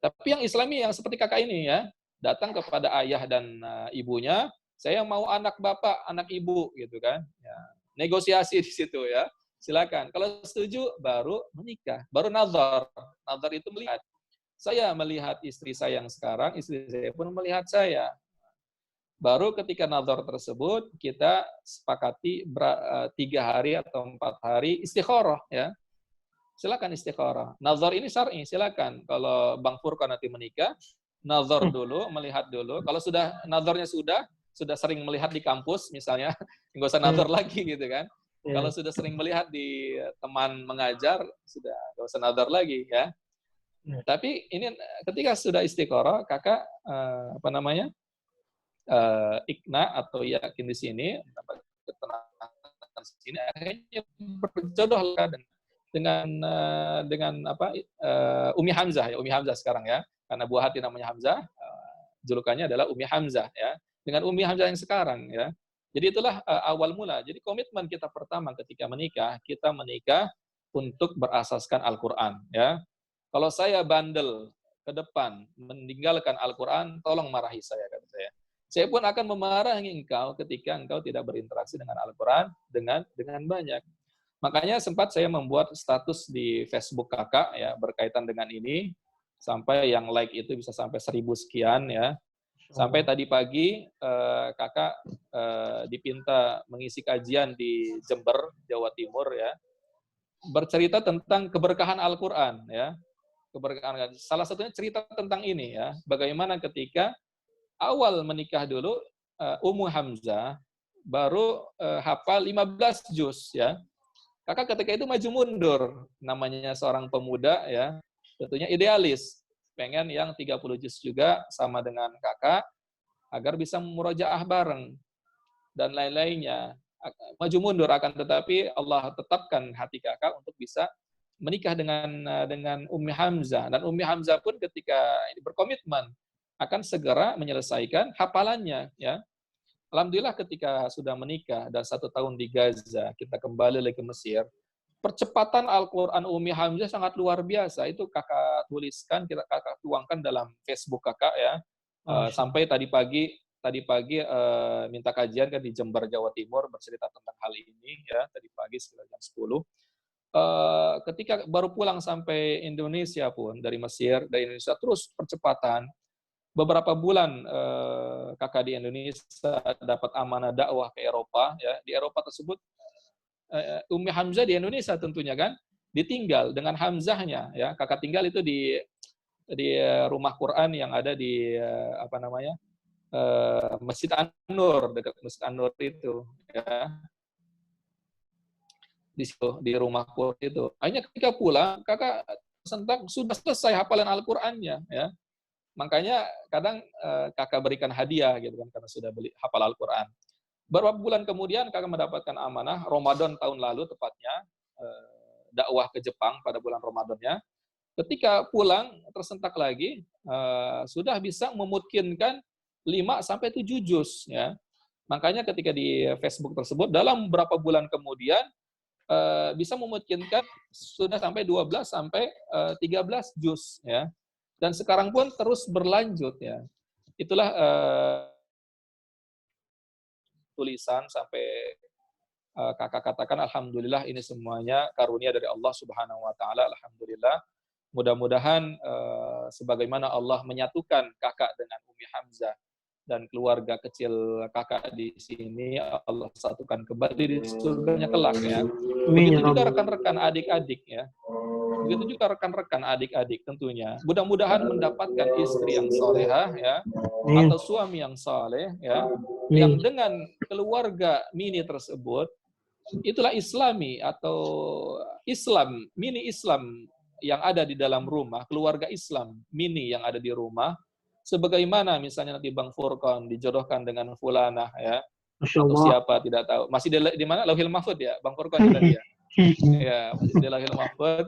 Tapi yang Islami yang seperti kakak ini ya, datang kepada ayah dan ibunya, saya mau anak bapak, anak ibu gitu kan. Ya. Negosiasi di situ ya. Silakan. Kalau setuju baru menikah, baru nazar. Nazar itu melihat. Saya melihat istri saya yang sekarang, istri saya pun melihat saya. Baru ketika nazar tersebut kita sepakati 3 hari atau 4 hari istikharah ya. Silakan istikharah. Nazar ini syar'i, silakan. Kalau Bang Furqan nanti menikah, nazar dulu, melihat dulu. Kalau sudah nazarnya sudah sering melihat di kampus misalnya, nggak usah nazar lagi gitu kan. Kalau sudah sering melihat di teman mengajar, sudah nggak usah nazar lagi ya. Tapi ini ketika sudah istikharah, kakak ikna atau yakin di sini, mendapat ketenangan di sini, akhirnya berjodoh dengan Umi Hamzah ya, Umi Hamzah sekarang ya, karena buah hati namanya Hamzah, julukannya adalah Umi Hamzah ya, dengan Umi Hamzah yang sekarang ya. Jadi itulah awal mula. Jadi komitmen kita pertama ketika menikah, kita menikah untuk berasaskan Al-Quran ya. Kalau saya bandel ke depan meninggalkan Al-Quran, tolong marahi saya, kata saya. Saya pun akan memarahi engkau ketika engkau tidak berinteraksi dengan Al-Quran dengan banyak. Makanya sempat saya membuat status di Facebook kakak ya berkaitan dengan ini, sampai yang like itu bisa sampai 1000 sekian ya. Sampai tadi pagi kakak dipinta mengisi kajian di Jember, Jawa Timur ya, bercerita tentang keberkahan Al-Quran ya. Keberkahan. Salah satunya cerita tentang ini ya, bagaimana ketika awal menikah dulu Ummu Hamzah baru hafal 15 juz ya. Kakak ketika itu maju mundur, namanya seorang pemuda ya, tentunya idealis, pengen yang 30 juz juga sama dengan kakak agar bisa murojaah bareng dan lain-lainnya. Maju mundur, akan tetapi Allah tetapkan hati kakak untuk bisa menikah dengan Ummi Hamzah, dan Ummi Hamzah pun ketika ini berkomitmen akan segera menyelesaikan hafalannya ya. Alhamdulillah ketika sudah menikah dan 1 tahun di Gaza, kita kembali lagi ke Mesir, percepatan Al-Quran Ummi Hamzah sangat luar biasa. Itu kakak tuliskan, kakak tuangkan dalam Facebook kakak ya. Sampai tadi pagi minta kajian kan di Jember, Jawa Timur, bercerita tentang hal ini ya, tadi pagi sekitar jam 10. Ketika baru pulang sampai Indonesia pun, dari Mesir, dari Indonesia terus percepatan. Beberapa bulan kakak di Indonesia dapat amanah dakwah ke Eropa ya. Di Eropa tersebut Ummi Hamzah di Indonesia tentunya kan ditinggal dengan Hamzahnya ya. Kakak tinggal itu di rumah Quran yang ada di Masjid An-Nur, dekat Masjid An-Nur itu ya. Di situ di rumah Quran itu. Akhirnya ketika pulang kakak sudah selesai hafalan Al-Qur'annya ya. Makanya kadang kakak berikan hadiah gitu kan, karena sudah beli hafal Al-Quran. Beberapa bulan kemudian kakak mendapatkan amanah Ramadan tahun lalu tepatnya, dakwah ke Jepang pada bulan Ramadannya. Ketika pulang tersentak lagi, sudah bisa memungkinkan 5-7 juz ya. Makanya ketika di Facebook tersebut dalam beberapa bulan kemudian bisa memungkinkan sudah sampai 12-13 juz ya. Dan sekarang pun terus berlanjut ya. Itulah tulisan sampai kakak katakan alhamdulillah ini semuanya karunia dari Allah Subhanahu wa taala, alhamdulillah. Mudah-mudahan sebagaimana Allah menyatukan kakak dengan Ummi Hamzah dan keluarga kecil kakak di sini, Allah satukan kembali di surganya kelak ya. Begitu juga rekan-rekan adik-adik ya. Begitu juga rekan-rekan adik-adik tentunya. Mudah-mudahan mendapatkan istri yang solehah ya, atau suami yang soleh ya, yang dengan keluarga mini tersebut, itulah Islami atau Islam, mini Islam yang ada di dalam rumah, keluarga Islam mini yang ada di rumah, Sebagaimana misalnya nanti Bang Furqan dijodohkan dengan fulanah ya, Masya atau Allah. siapa tidak tahu. Masih di mana? Lauhil Mahfud ya, Bang Furqan ya tadi ya. Ya, masih di Lauhil Mahfud.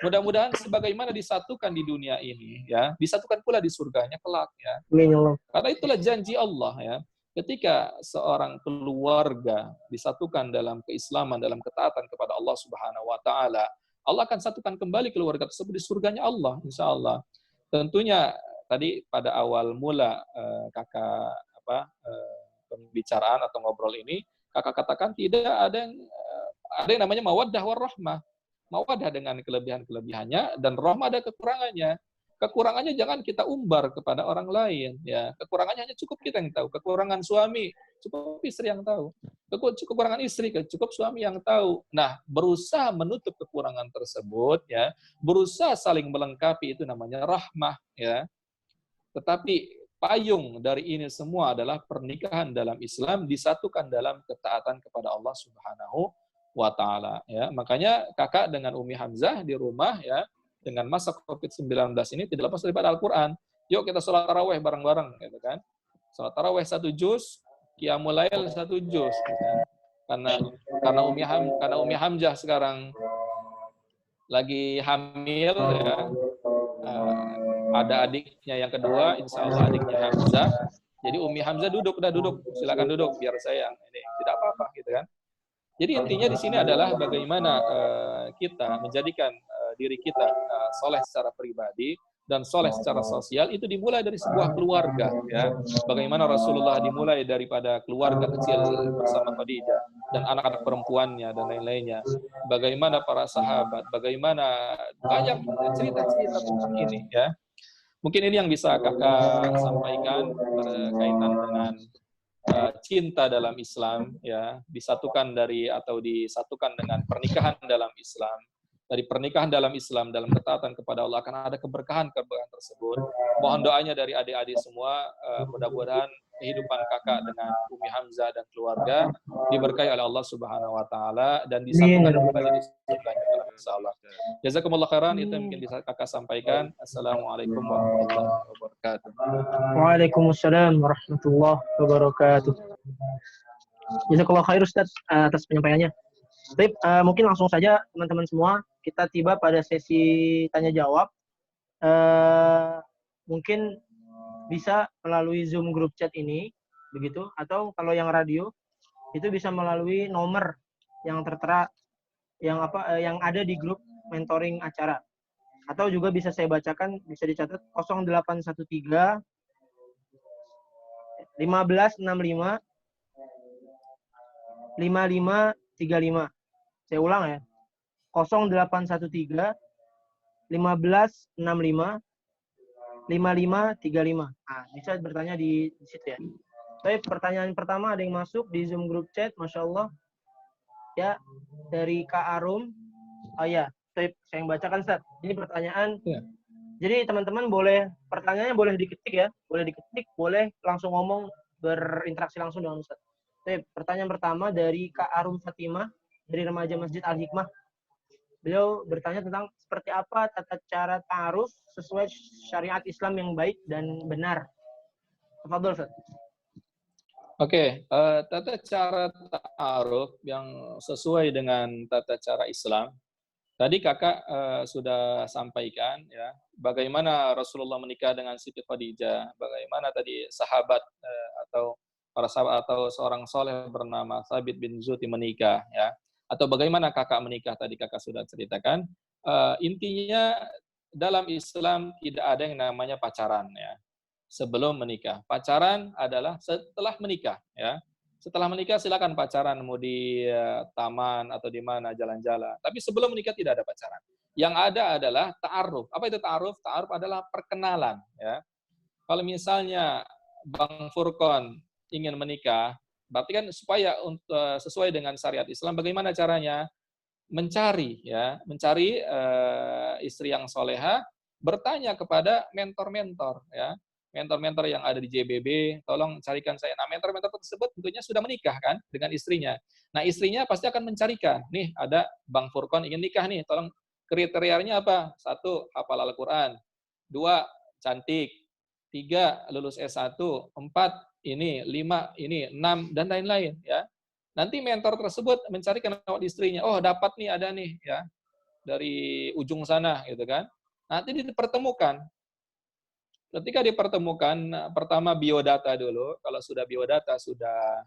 Mudah-mudahan sebagaimana disatukan di dunia ini ya, disatukan pula di surganya kelak ya. Amin ya Allah. Karena itulah janji Allah ya. Ketika seorang keluarga disatukan dalam keislaman, dalam ketaatan kepada Allah Subhanahu wa taala, Allah akan satukan kembali keluarga tersebut di surganya Allah, insya Allah. Tentunya tadi pada awal mula kakak pembicaraan atau ngobrol ini, kakak katakan tidak ada yang namanya mawaddah warahmah. Mawaddah dengan kelebihan-kelebihannya dan rahmah ada kekurangannya. Kekurangannya jangan kita umbar kepada orang lain ya. Kekurangannya hanya cukup kita yang tahu. Kekurangan suami cukup istri yang tahu. Kekurangan istri cukup suami yang tahu. Nah, berusaha menutup kekurangan tersebut ya, berusaha saling melengkapi itu namanya rahmah ya. Tetapi payung dari ini semua adalah pernikahan dalam Islam disatukan dalam ketaatan kepada Allah Subhanahu wa taala ya. Makanya kakak dengan Umi Hamzah di rumah ya, dengan masa Covid-19 ini tidak lepas daripada Al-Qur'an. Yuk kita sholat tarawih bareng-bareng gitu kan. Sholat tarawih 1 juz, qiyamul lail 1 juz gitu kan. Karena Umi Hamzah sekarang lagi hamil ya. Ada adiknya yang kedua, insya Allah adiknya Hamzah. Jadi Umi Hamzah duduk, silakan duduk biar saya yang ini tidak apa-apa gitu kan. Jadi intinya di sini adalah bagaimana kita menjadikan diri kita soleh secara pribadi dan soleh secara sosial itu dimulai dari sebuah keluarga ya. Bagaimana Rasulullah dimulai daripada keluarga kecil bersama Khadijah dan anak-anak perempuannya dan lain-lainnya. Bagaimana para sahabat, bagaimana banyak cerita-cerita tentang ini ya. Mungkin ini yang bisa kakak sampaikan berkaitan dengan cinta dalam Islam ya, disatukan dengan pernikahan dalam Islam. Dari pernikahan dalam Islam, dalam ketaatan kepada Allah akan ada keberkahan tersebut. Mohon doanya dari adik-adik semua, mudah-mudahan kehidupan kakak dengan Umi Hamzah dan keluarga diberkahi oleh Allah Subhanahu wa taala dan disatukan kembali di surganya insyaallah. Jazakumullah khairan, itu yang mungkin bisa kakak sampaikan. Assalamualaikum warahmatullahi wabarakatuh. Waalaikumsalam warahmatullahi wabarakatuh. Jazakallah khair Ustaz atas penyampaiannya. Baik, mungkin langsung saja teman-teman semua kita tiba pada sesi tanya jawab. Mungkin bisa melalui Zoom group chat ini begitu, atau kalau yang radio itu bisa melalui nomor yang tertera yang ada di grup mentoring acara, atau juga bisa saya bacakan, bisa dicatat 0813 1565 5535. Saya ulang ya. 0813 1565 5535. Bisa bertanya di situ ya. Tapi pertanyaan pertama ada yang masuk di Zoom group chat, Masya Allah. Ya, dari Kak Arum. Oh ya, saya yang bacakan Ustaz. Ini pertanyaan. Ya. Jadi teman-teman pertanyaannya boleh diketik ya. Boleh diketik, boleh langsung ngomong, berinteraksi langsung dengan Ustaz. Pertanyaan pertama dari Kak Arum Fatimah dari Remaja Masjid Al-Hikmah. Beliau bertanya tentang seperti apa tata cara ta'aruf sesuai syariat Islam yang baik dan benar. Tafadhol, Ustaz. Oke, tata cara ta'aruf yang sesuai dengan tata cara Islam. Tadi kakak sudah sampaikan ya, bagaimana Rasulullah menikah dengan Siti Khadijah, bagaimana tadi sahabat atau para sahabat atau seorang soleh bernama Thabit bin Zuti menikah ya, atau bagaimana kakak menikah tadi kakak sudah ceritakan. Intinya dalam Islam tidak ada yang namanya pacaran ya sebelum menikah. Pacaran adalah setelah menikah ya. Setelah menikah silakan pacaran, mau di taman atau di mana jalan-jalan. Tapi sebelum menikah tidak ada pacaran. Yang ada adalah ta'aruf. Apa itu ta'aruf? Ta'aruf adalah perkenalan ya. Kalau misalnya Bang Furqan ingin menikah, berarti kan supaya sesuai dengan syariat Islam, bagaimana caranya? Mencari istri yang soleha, bertanya kepada mentor-mentor ya, mentor-mentor yang ada di JBB, tolong carikan saya. Nah, mentor-mentor tersebut tentunya sudah menikah kan dengan istrinya. Nah, istrinya pasti akan mencarikan, nih ada Bang Furqan ingin nikah nih, tolong kriterianya apa? 1, hafal Al-Quran. 2, cantik. 3 lulus S1, 4 ini, 5 ini, 6 dan lain-lain ya. Nanti mentor tersebut mencarikan lewat istrinya, oh dapat nih, ada nih ya dari ujung sana gitu kan. Nanti dipertemukan. Ketika dipertemukan, pertama biodata dulu. Kalau sudah biodata, sudah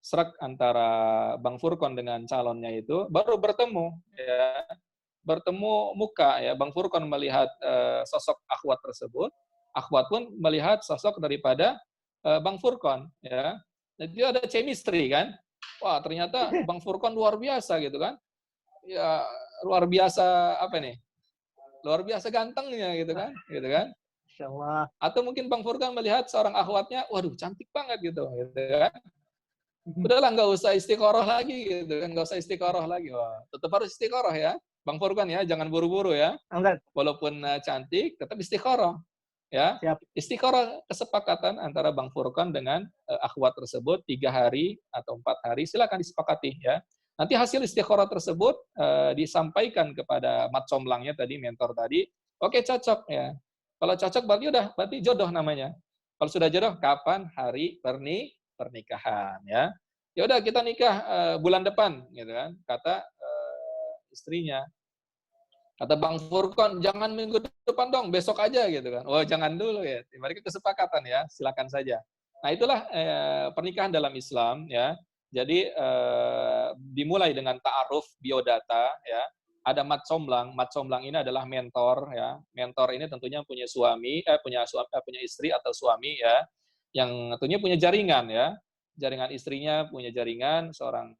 serak antara Bang Furqon dengan calonnya itu, baru bertemu ya. Bertemu muka ya. Bang Furqon melihat sosok akhwat tersebut, akhwat pun melihat sosok daripada Bang Furqon ya. Jadi ada chemistry kan. Wah, ternyata Bang Furqon luar biasa gitu kan. Ya, luar biasa apa nih? Luar biasa gantengnya gitu kan, gitu kan. Insyaallah. Atau mungkin Bang Furqon melihat seorang akhwatnya, waduh cantik banget gitu kan. Udahlah nggak usah istiqoroh lagi gitu kan, nggak usah istiqoroh lagi. Wah, tetap harus istiqoroh ya, Bang Furqon ya, jangan buru-buru ya. Enggak. Walaupun cantik, tetap istiqoroh ya. Siap. Istiqoroh kesepakatan antara Bang Furqon dengan akhwat tersebut 3 hari atau 4 hari, silakan disepakati ya. Nanti hasil istiqoroh tersebut disampaikan kepada mat comblangnya tadi, mentor tadi. Oke, cocok ya. Kalau cocok berarti jodoh namanya. Kalau sudah jodoh, kapan hari pernikahan ya? Ya udah kita nikah bulan depan gitu kan, kata istrinya. Kata Bang Furqon, jangan minggu depan dong, besok aja gitu kan. Oh, jangan dulu ya. Mereka kesepakatan ya, silakan saja. Nah, itulah pernikahan dalam Islam ya. Jadi dimulai dengan ta'aruf biodata ya. Ada mat comblang. Mat comblang ini adalah mentor ya. Mentor ini tentunya punya punya istri atau suami ya, yang tentunya punya jaringan ya. Jaringan istrinya punya jaringan seorang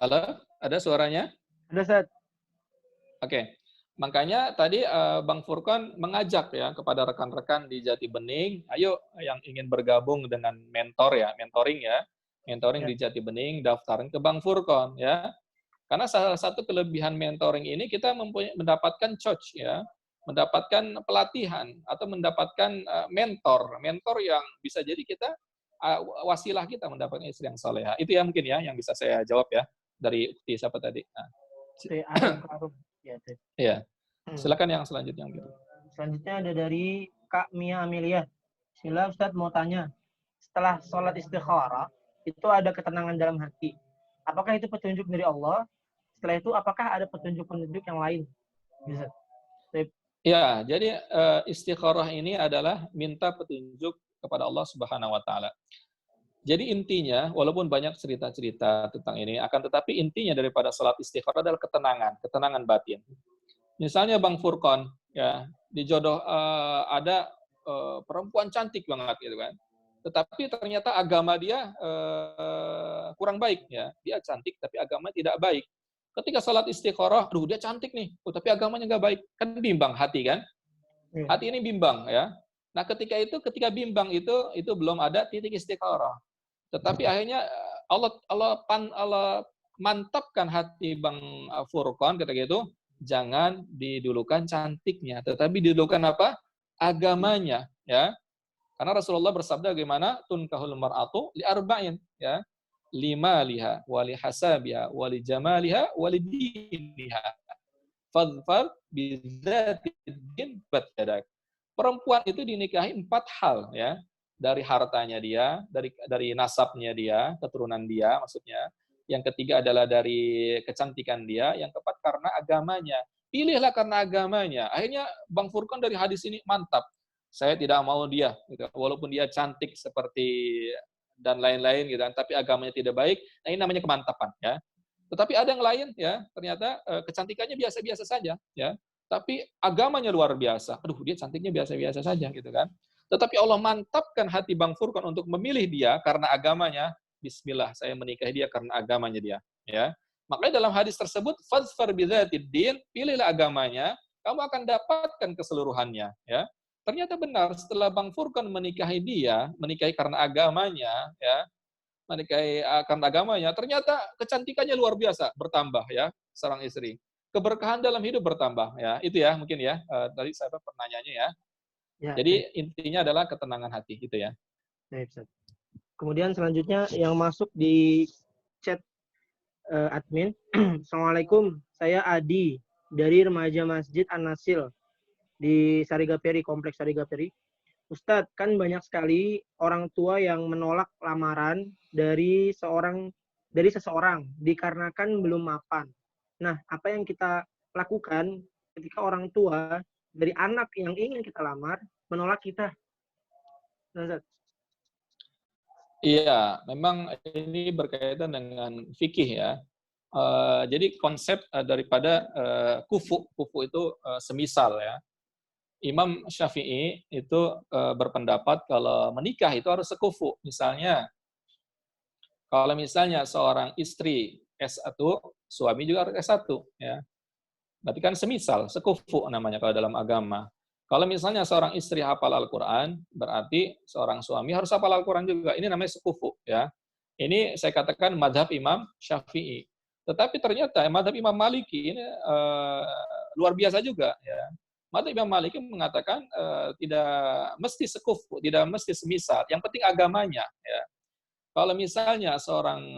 Halo, ada suaranya? Ada, Ustaz. Oke. Makanya tadi Bang Furqon mengajak ya kepada rekan-rekan di Jati Bening, ayo yang ingin bergabung dengan mentoring ya, mentoring di Jati Bening, daftarin ke Bang Furqon ya. Karena salah satu kelebihan mentoring ini kita mendapatkan coach ya, mendapatkan pelatihan atau mendapatkan mentor yang bisa jadi kita wasilah kita mendapatkan istri yang soleha. Itu ya mungkin ya yang bisa saya jawab ya dari Ukti siapa tadi. Nah. Iya. Silakan yang selanjutnya. Selanjutnya ada dari Kak Mia Amelia. Bismillah, Ustadz mau tanya. Setelah sholat istikharah, itu ada ketenangan dalam hati. Apakah itu petunjuk dari Allah? Setelah itu, apakah ada petunjuk-petunjuk yang lain? Bisa. Ya, jadi istikharah ini adalah minta petunjuk kepada Allah Subhanahu wa taala. Jadi intinya, walaupun banyak cerita-cerita tentang ini, akan tetapi intinya daripada salat istikharah adalah ketenangan batin. Misalnya Bang Furqon, ya, dijodoh ada perempuan cantik banget gitu kan. Tetapi ternyata agama dia kurang baik ya. Dia cantik tapi agama tidak baik. Ketika salat istikharah, aduh dia cantik nih, tapi agamanya nggak baik. Kan bimbang hati kan? Hati ini bimbang ya. Nah, ketika bimbang itu belum ada titik istikharah. Tetapi akhirnya Allah mantapkan hati Bang Furqon ketika itu, jangan didulukan cantiknya, tetapi didulukan apa? Agamanya, ya. Karena Rasulullah bersabda bagaimana? Tunkahul mar'atu li arba'in, ya. Limaliha, wali hasabiha, wali jamaliha, wali diniha. Fadfar bidzatid din batyadak. Perempuan itu dinikahi 4 hal, ya. Dari hartanya dia, dari nasabnya dia, keturunan dia maksudnya. Yang ketiga adalah dari kecantikan dia, yang keempat karena agamanya. Pilihlah karena agamanya. Akhirnya Bang Furqon dari hadis ini mantap. Saya tidak mau dia, gitu. Walaupun dia cantik seperti dan lain-lain gitu, tapi agamanya tidak baik. Nah, ini namanya kemantapan ya. Tetapi ada yang lain ya, ternyata kecantikannya biasa-biasa saja ya. Tapi agamanya luar biasa. Aduh, dia cantiknya biasa-biasa saja gitu kan. Tetapi Allah mantapkan hati Bang Furqon untuk memilih dia karena agamanya. Bismillah, saya menikahi dia karena agamanya dia. Ya, makanya dalam hadis tersebut, fazfar bidzatid din, pilihlah agamanya, kamu akan dapatkan keseluruhannya. Ya, ternyata benar setelah Bang Furqon menikahi dia, menikahi karena agamanya, ya, menikahi karena agamanya, ternyata kecantikannya luar biasa, bertambah ya, seorang istri. Keberkahan dalam hidup bertambah ya, itu ya mungkin ya. Tadi saya pertanyaannya ya. Jadi intinya adalah ketenangan hati gitu ya. Kemudian selanjutnya yang masuk di admin. Assalamualaikum, saya Adi dari remaja Masjid An-Nasil di Sarigaperi, Kompleks Sarigaperi. Ustadz, kan banyak sekali orang tua yang menolak lamaran dari seseorang dikarenakan belum mapan. Nah, apa yang kita lakukan ketika orang tua dari anak yang ingin kita lamar menolak kita? Nah, Ustadz. Iya, memang ini berkaitan dengan fikih ya. Jadi konsep daripada kufu itu semisal ya. Imam Syafi'i itu berpendapat kalau menikah itu harus sekufu. Misalnya, kalau misalnya seorang istri S1, suami juga harus S1 ya. Berarti kan semisal, sekufu namanya kalau dalam agama. Kalau misalnya seorang istri hafal Al-Quran, berarti seorang suami harus hafal Al-Quran juga. Ini namanya sekufu ya. Ini saya katakan madhab Imam Syafi'i. Tetapi ternyata madhab Imam Maliki ini luar biasa juga ya. Madhab Imam Maliki mengatakan tidak mesti sekufu, tidak mesti semisal. Yang penting agamanya ya. Kalau misalnya seorang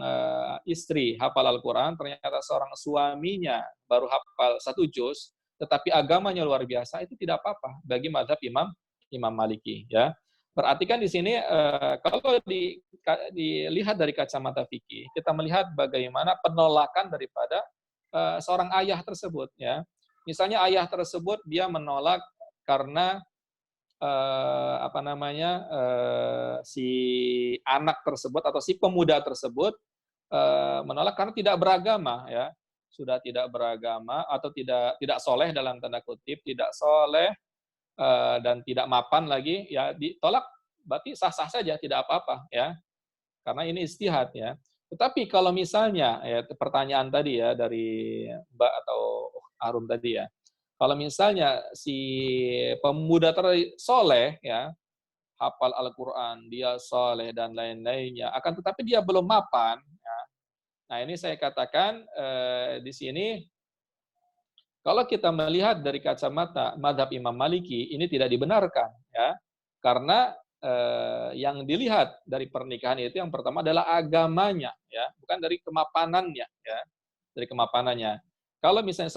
istri hafal Al-Quran, ternyata seorang suaminya baru hafal 1 juz, tetapi agamanya luar biasa, itu tidak apa-apa bagi mazhab Imam Maliki. Ya, berarti kan di sini kalau dilihat dari kacamata fikih, kita melihat bagaimana penolakan daripada seorang ayah tersebut. Ya, misalnya ayah tersebut dia menolak karena si anak tersebut atau si pemuda tersebut menolak karena tidak beragama ya, sudah tidak beragama atau tidak soleh dalam tanda kutip, tidak soleh dan tidak mapan lagi ya, ditolak berarti sah-sah saja, tidak apa-apa ya, karena ini ijtihad ya. Tetapi kalau misalnya ya, pertanyaan tadi ya dari Mbak atau Arum tadi ya, kalau misalnya si pemuda soleh ya, hafal Al-Quran, dia soleh dan lain-lainnya, akan tetapi dia belum mapan. Ya. Nah ini saya katakan di sini, kalau kita melihat dari kacamata madhab Imam Maliki, ini tidak dibenarkan, ya, karena yang dilihat dari pernikahan itu yang pertama adalah agamanya, ya, bukan dari kemapanannya, ya, dari kemapanannya. Kalau misalnya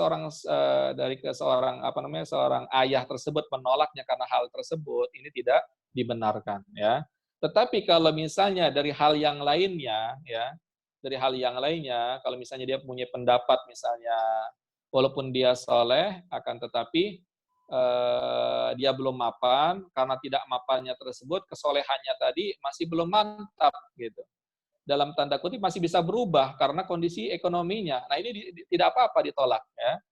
seorang ayah tersebut menolaknya karena hal tersebut, ini tidak dibenarkan ya. Tetapi kalau misalnya dari hal yang lainnya ya, dari hal yang lainnya, kalau misalnya dia punya pendapat misalnya walaupun dia soleh akan tetapi dia belum mapan, karena tidak mapannya tersebut kesolehannya tadi masih belum mantap gitu. Dalam tanda kutip masih bisa berubah karena kondisi ekonominya. Nah ini tidak apa-apa ditolak ya.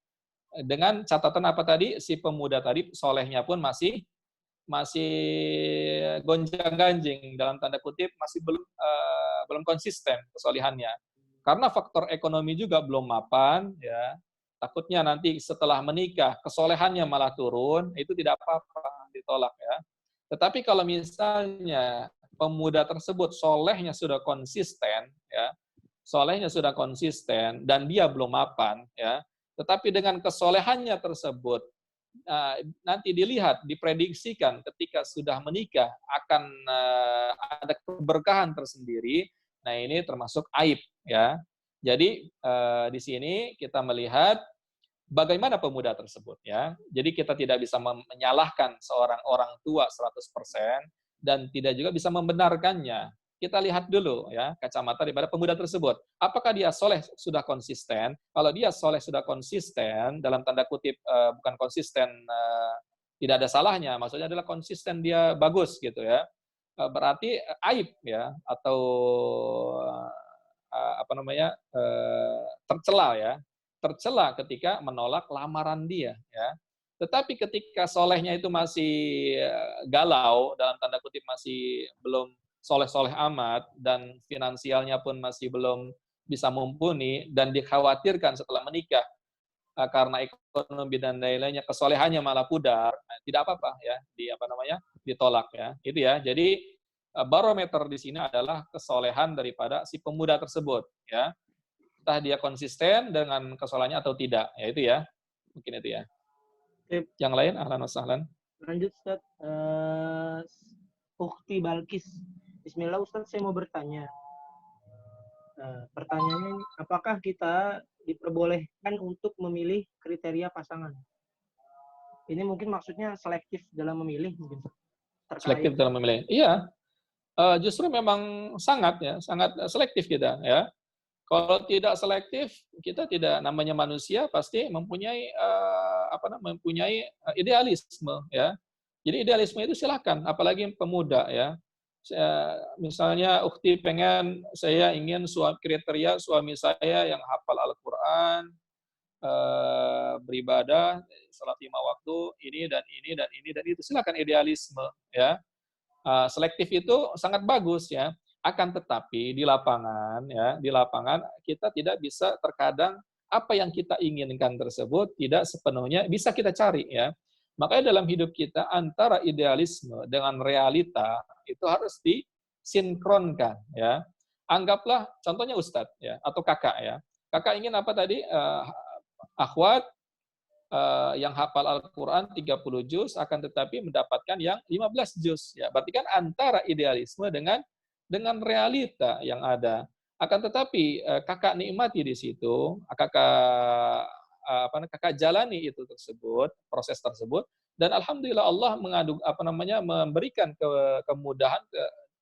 Dengan catatan apa tadi, si pemuda tadi solehnya pun masih gonjang-ganjing, dalam tanda kutip masih belum konsisten kesolehannya. Karena faktor ekonomi juga belum mapan ya. Takutnya nanti setelah menikah kesolehannya malah turun, itu tidak apa-apa ditolak ya. Tetapi kalau misalnya pemuda tersebut solehnya sudah konsisten, ya, solehnya sudah konsisten dan dia belum mapan, ya, tetapi dengan kesolehannya tersebut nanti dilihat, diprediksikan ketika sudah menikah akan ada keberkahan tersendiri. Nah ini termasuk aib, ya. Jadi di sini kita melihat bagaimana pemuda tersebut ya. Jadi kita tidak bisa menyalahkan seorang orang tua 100% dan tidak juga bisa membenarkannya. Kita lihat dulu ya kacamata daripada pemuda tersebut. Apakah dia soleh sudah konsisten? Kalau dia soleh sudah konsisten, dalam tanda kutip bukan konsisten tidak ada salahnya, maksudnya adalah konsisten dia bagus gitu ya. Berarti aib ya atau tercela ya, tercela ketika menolak lamaran dia ya. Tetapi ketika solehnya itu masih galau, dalam tanda kutip masih belum soleh-soleh amat, dan finansialnya pun masih belum bisa mumpuni, dan dikhawatirkan setelah menikah karena ekonomi dan lain-lainnya kesolehannya malah pudar, tidak apa-apa ya ditolak ya. Itu ya. Jadi barometer di sini adalah kesolehan daripada si pemuda tersebut ya. Entah dia konsisten dengan kesolehannya atau tidak. Ya itu ya. Mungkin itu ya. Yang lain, ahlan wa sahlan. Lanjut Ustaz. Ukhti Balkis. Bismillah Ustaz, saya mau bertanya. Pertanyaannya, apakah kita diperbolehkan untuk memilih kriteria pasangan? Ini mungkin maksudnya selektif dalam memilih mungkin. Selektif dalam memilih. Iya, justru memang sangat selektif kita ya. Kalau tidak selektif, kita tidak, namanya manusia pasti mempunyai idealisme ya. Jadi idealisme itu silakan, apalagi pemuda ya. Misalnya ukti pengen, saya ingin kriteria suami saya yang hafal Al-Qur'an, beribadah, salat 5 waktu, ini dan ini dan ini dan itu. Silakan idealisme ya. Selektif itu sangat bagus ya. Akan tetapi di lapangan kita tidak bisa, terkadang apa yang kita inginkan tersebut tidak sepenuhnya bisa kita cari ya. Makanya dalam hidup kita antara idealisme dengan realita itu harus disinkronkan ya. Anggaplah contohnya Ustadz ya atau kakak ya. Kakak ingin apa tadi? Akhwat yang hafal Al-Quran 30 juz, akan tetapi mendapatkan yang 15 juz. Ya, berarti kan antara idealisme dengan realita yang ada. Akan tetapi kakak nikmati di situ, kakak jalani itu tersebut, proses tersebut, dan alhamdulillah Allah memberikan kemudahan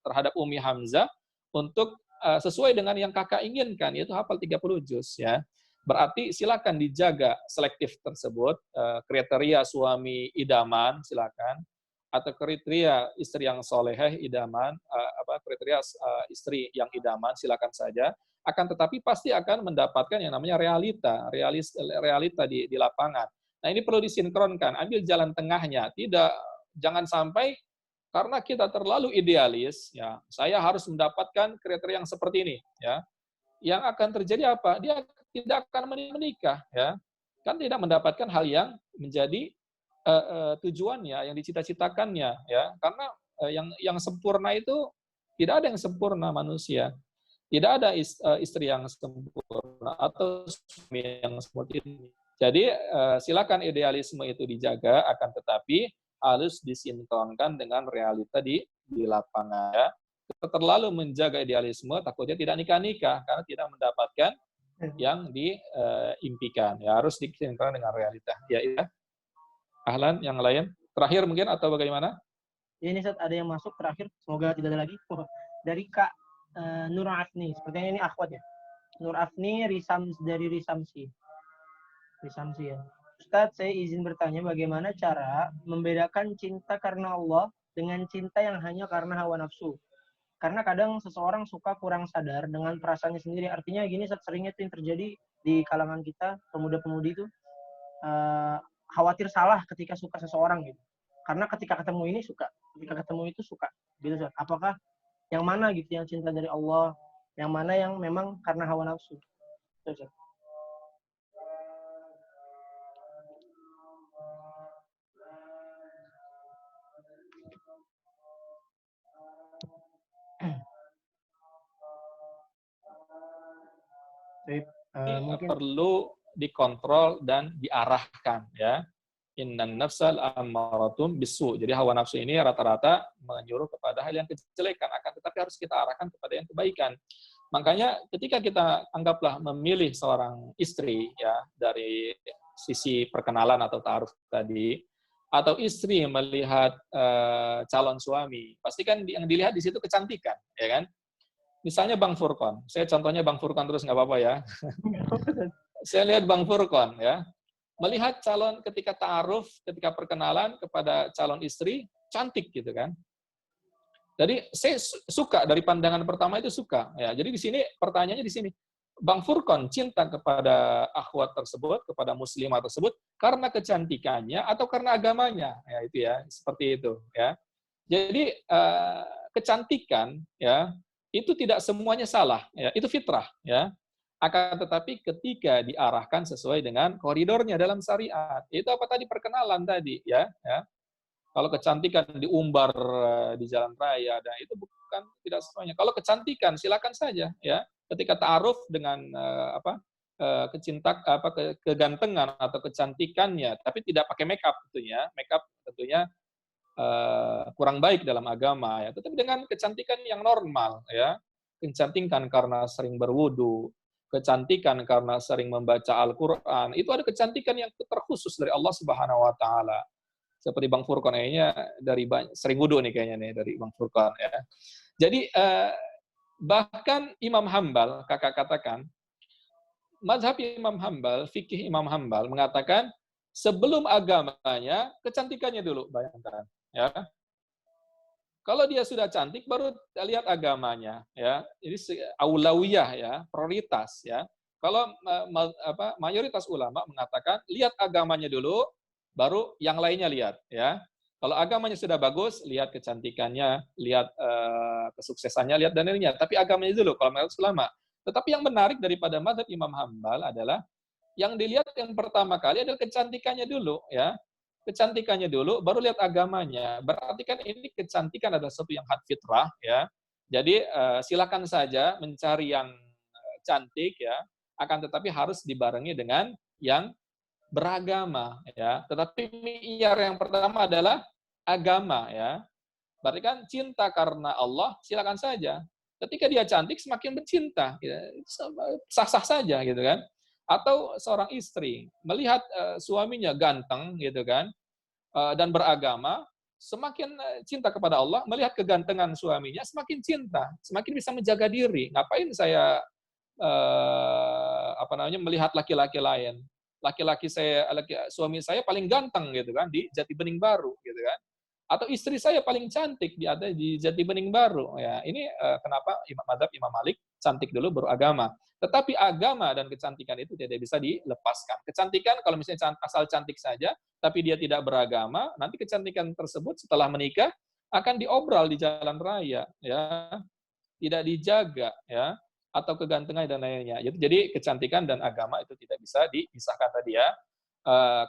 terhadap Umi Hamzah untuk sesuai dengan yang kakak inginkan, yaitu hafal 30 juz ya. Berarti silakan dijaga selektif tersebut, kriteria suami idaman silakan, atau kriteria istri yang soleheh idaman, kriteria istri yang idaman silakan saja. Akan tetapi pasti akan mendapatkan yang namanya realita di lapangan. Nah ini perlu disinkronkan, ambil jalan tengahnya, jangan sampai karena kita terlalu idealis, ya saya harus mendapatkan kriteria yang seperti ini, ya. Yang akan terjadi apa? Dia tidak akan menikah, ya, kan tidak mendapatkan hal yang menjadi tujuannya, yang dicita-citakannya, ya, karena yang sempurna itu tidak ada yang sempurna manusia, tidak ada istri yang sempurna atau suami yang sempurna. Jadi silakan idealisme itu dijaga, akan tetapi harus disinkronkan dengan realita di lapangan. Ya. Terlalu menjaga idealisme, takutnya tidak nikah-nikah karena tidak mendapatkan yang diimpikan. Ya, harus disinkronkan dengan realita. Ya, ya. Ahlan, yang lain? Terakhir mungkin atau bagaimana? Ini Ustaz, ada yang masuk terakhir, semoga tidak ada lagi. Dari Kak Nur Afni, sepertinya ini akhwat ya. Nur Afni dari Risamsi ya. Ustadz, saya izin bertanya bagaimana cara membedakan cinta karena Allah dengan cinta yang hanya karena hawa nafsu. Karena kadang seseorang suka kurang sadar dengan perasaannya sendiri. Artinya gini, seringnya itu yang terjadi di kalangan kita, pemuda-pemudi itu, khawatir salah ketika suka seseorang gitu. Karena ketika ketemu ini suka, ketika ketemu itu suka. Gitu, Ustaz. Apakah yang mana gitu yang cinta dari Allah, yang mana yang memang karena hawa nafsu? Gitu, Ustaz. Mungkin perlu dikontrol dan diarahkan ya. Innan nafsal ammaratum bisu. Jadi hawa nafsu ini rata-rata menyuruh kepada hal yang kejelekan, akan tetapi harus kita arahkan kepada yang kebaikan. Makanya ketika kita anggaplah memilih seorang istri ya dari sisi perkenalan atau ta'aruf tadi, atau istri melihat calon suami, pasti kan yang dilihat di situ kecantikan, ya kan? Misalnya Bang Furqon, saya contohnya Bang Furqon terus nggak apa-apa ya. Saya lihat Bang Furqon ya, melihat calon ketika ta'aruf, ketika perkenalan kepada calon istri, cantik gitu kan. Jadi saya suka dari pandangan pertama itu suka. Ya, jadi di sini pertanyaannya di sini, Bang Furqon cinta kepada akhwat tersebut, kepada muslimah tersebut karena kecantikannya atau karena agamanya, ya itu ya, seperti itu ya. Jadi kecantikan ya itu tidak semuanya salah, ya itu fitrah ya. Akan tetapi ketika diarahkan sesuai dengan koridornya dalam syariat, itu apa tadi perkenalan tadi ya, ya. Kalau kecantikan diumbar di jalan raya, dan itu bukan tidak semuanya. Kalau kecantikan silakan saja ya. Ketika ta'aruf dengan kegantengan atau kecantikannya, tapi tidak pakai make up tentunya. Make up tentunya kurang baik dalam agama ya. Tetapi dengan kecantikan yang normal ya. kecantikan karena sering berwudu, kecantikan karena sering membaca Al-Quran, itu ada kecantikan yang terkhusus dari Allah Subhanahu Wa Taala. Seperti Bang Furqan kayaknya sering wudu nih kayaknya nih dari Bang Furqan ya. Jadi bahkan Imam Hambal, kakak katakan, mazhab Imam Hambal, fikih Imam Hambal mengatakan sebelum agamanya, kecantikannya dulu, bayangkan. Ya. Kalau dia sudah cantik, baru lihat agamanya. Ya. Jadi aulawiyah, ya, prioritas. Ya. Kalau mayoritas ulama mengatakan, lihat agamanya dulu, baru yang lainnya lihat. Ya. Kalau agamanya sudah bagus, lihat kecantikannya, lihat kesuksesannya, lihat dalilnya. Tapi agamanya dulu, kalau mayoritas ulama. Tetapi yang menarik daripada mazhab Imam Hambal adalah yang dilihat yang pertama kali adalah kecantikannya dulu, ya. Kecantikannya dulu, baru lihat agamanya. Berarti kan ini kecantikan adalah sesuatu yang hak fitrah, ya. Jadi silakan saja mencari yang cantik, ya. Akan tetapi harus dibarengi dengan yang beragama, ya. Tetapi miyar yang pertama adalah agama, ya. Berarti kan cinta karena Allah, silakan saja. Ketika dia cantik, semakin bercinta, ya. Sah-sah saja, gitu kan. Atau seorang istri melihat suaminya ganteng, gitu kan, dan beragama, semakin cinta kepada Allah, melihat kegantengan suaminya, semakin cinta, semakin bisa menjaga diri. Ngapain saya melihat laki-laki lain? Suami saya paling ganteng, gitu kan, di Jati Bening Baru, gitu kan. Atau istri saya paling cantik di Jati Bening Baru. Ya, ini kenapa mazhab Imam Malik cantik dulu baru agama. Tetapi agama dan kecantikan itu tidak bisa dilepaskan. Kecantikan kalau misalnya asal cantik saja, tapi dia tidak beragama, nanti kecantikan tersebut setelah menikah akan diobral di jalan raya, ya, tidak dijaga, ya, atau kegantengan dan lainnya. Jadi kecantikan dan agama itu tidak bisa dipisahkan tadi, ya.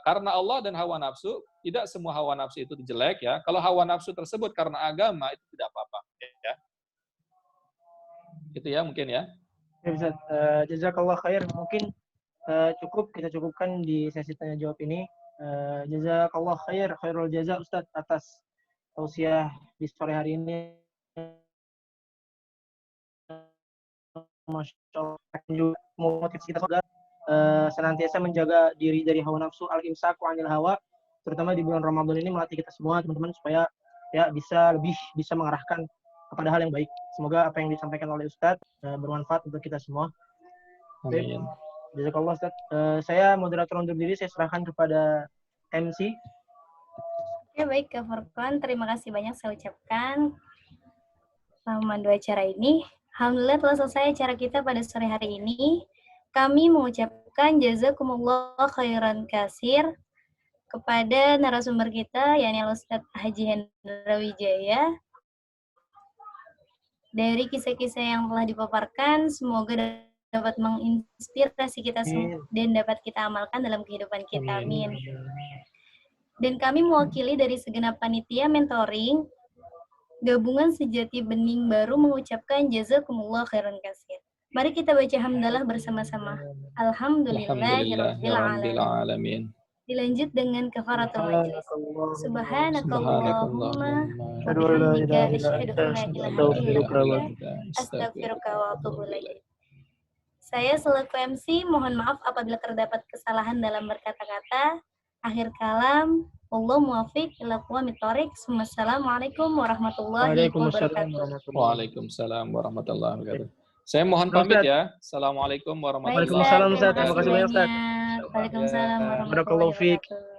Karena Allah dan hawa nafsu, tidak semua hawa nafsu itu jelek, ya. Kalau hawa nafsu tersebut karena agama itu tidak apa-apa, ya. Itu ya mungkin, ya. Ya, Ustaz. Jazakallah khair. Mungkin kita cukupkan di sesi tanya jawab ini. Jazakallah khair, khairul jaza Ustaz atas tausiah di sore hari ini. Masya Allah, juga motivasi kita sudah senantiasa menjaga diri dari hawa nafsu, al-imsaku anil hawa, terutama di bulan Ramadan ini melatih kita semua teman-teman supaya ya bisa mengarahkan kepada hal yang baik. Semoga apa yang disampaikan oleh Ustadz bermanfaat untuk kita semua. Amin. Jazakallah Ustadz. Saya moderator undur diri, saya serahkan kepada MC. Ya baik Kak Furqan, terima kasih banyak saya ucapkan memandu acara ini. Alhamdulillah telah selesai acara kita pada sore hari ini. Kami mengucapkan jazakumullah khairan kasir kepada narasumber kita, yakni Ustadz Haji Hendra Wijaya. Dari kisah-kisah yang telah dipaparkan, semoga dapat menginspirasi kita semua dan dapat kita amalkan dalam kehidupan kita. Amin. Dan kami mewakili dari segenap panitia mentoring Gabungan Sejati Bening Baru mengucapkan jazakumullah khairan kasir. Mari kita baca hamdalah bersama-sama. Alhamdulillahirabbil alamin. Dilanjut dengan kafaratul majlis. Subhanakallahumma wa bihamdika asyhadu an la ilaha illa anta astaghfiruka wa atubu ilaik. Saya selaku MC mohon maaf apabila terdapat kesalahan dalam berkata-kata. Akhir kalam, Allah muwafiq ila aqwamit thoriq. Wassalamualaikum warahmatullahi wabarakatuh. Waalaikumsalam warahmatullahi wabarakatuh. Saya mohon pamit ya. Assalamualaikum warahmatullahi wabarakatuh. Waalaikumsalam Ustaz. Terima kasih banyak Ustaz. Waalaikumsalam warahmatullahi Barakallahu fiik. wabarakatuh.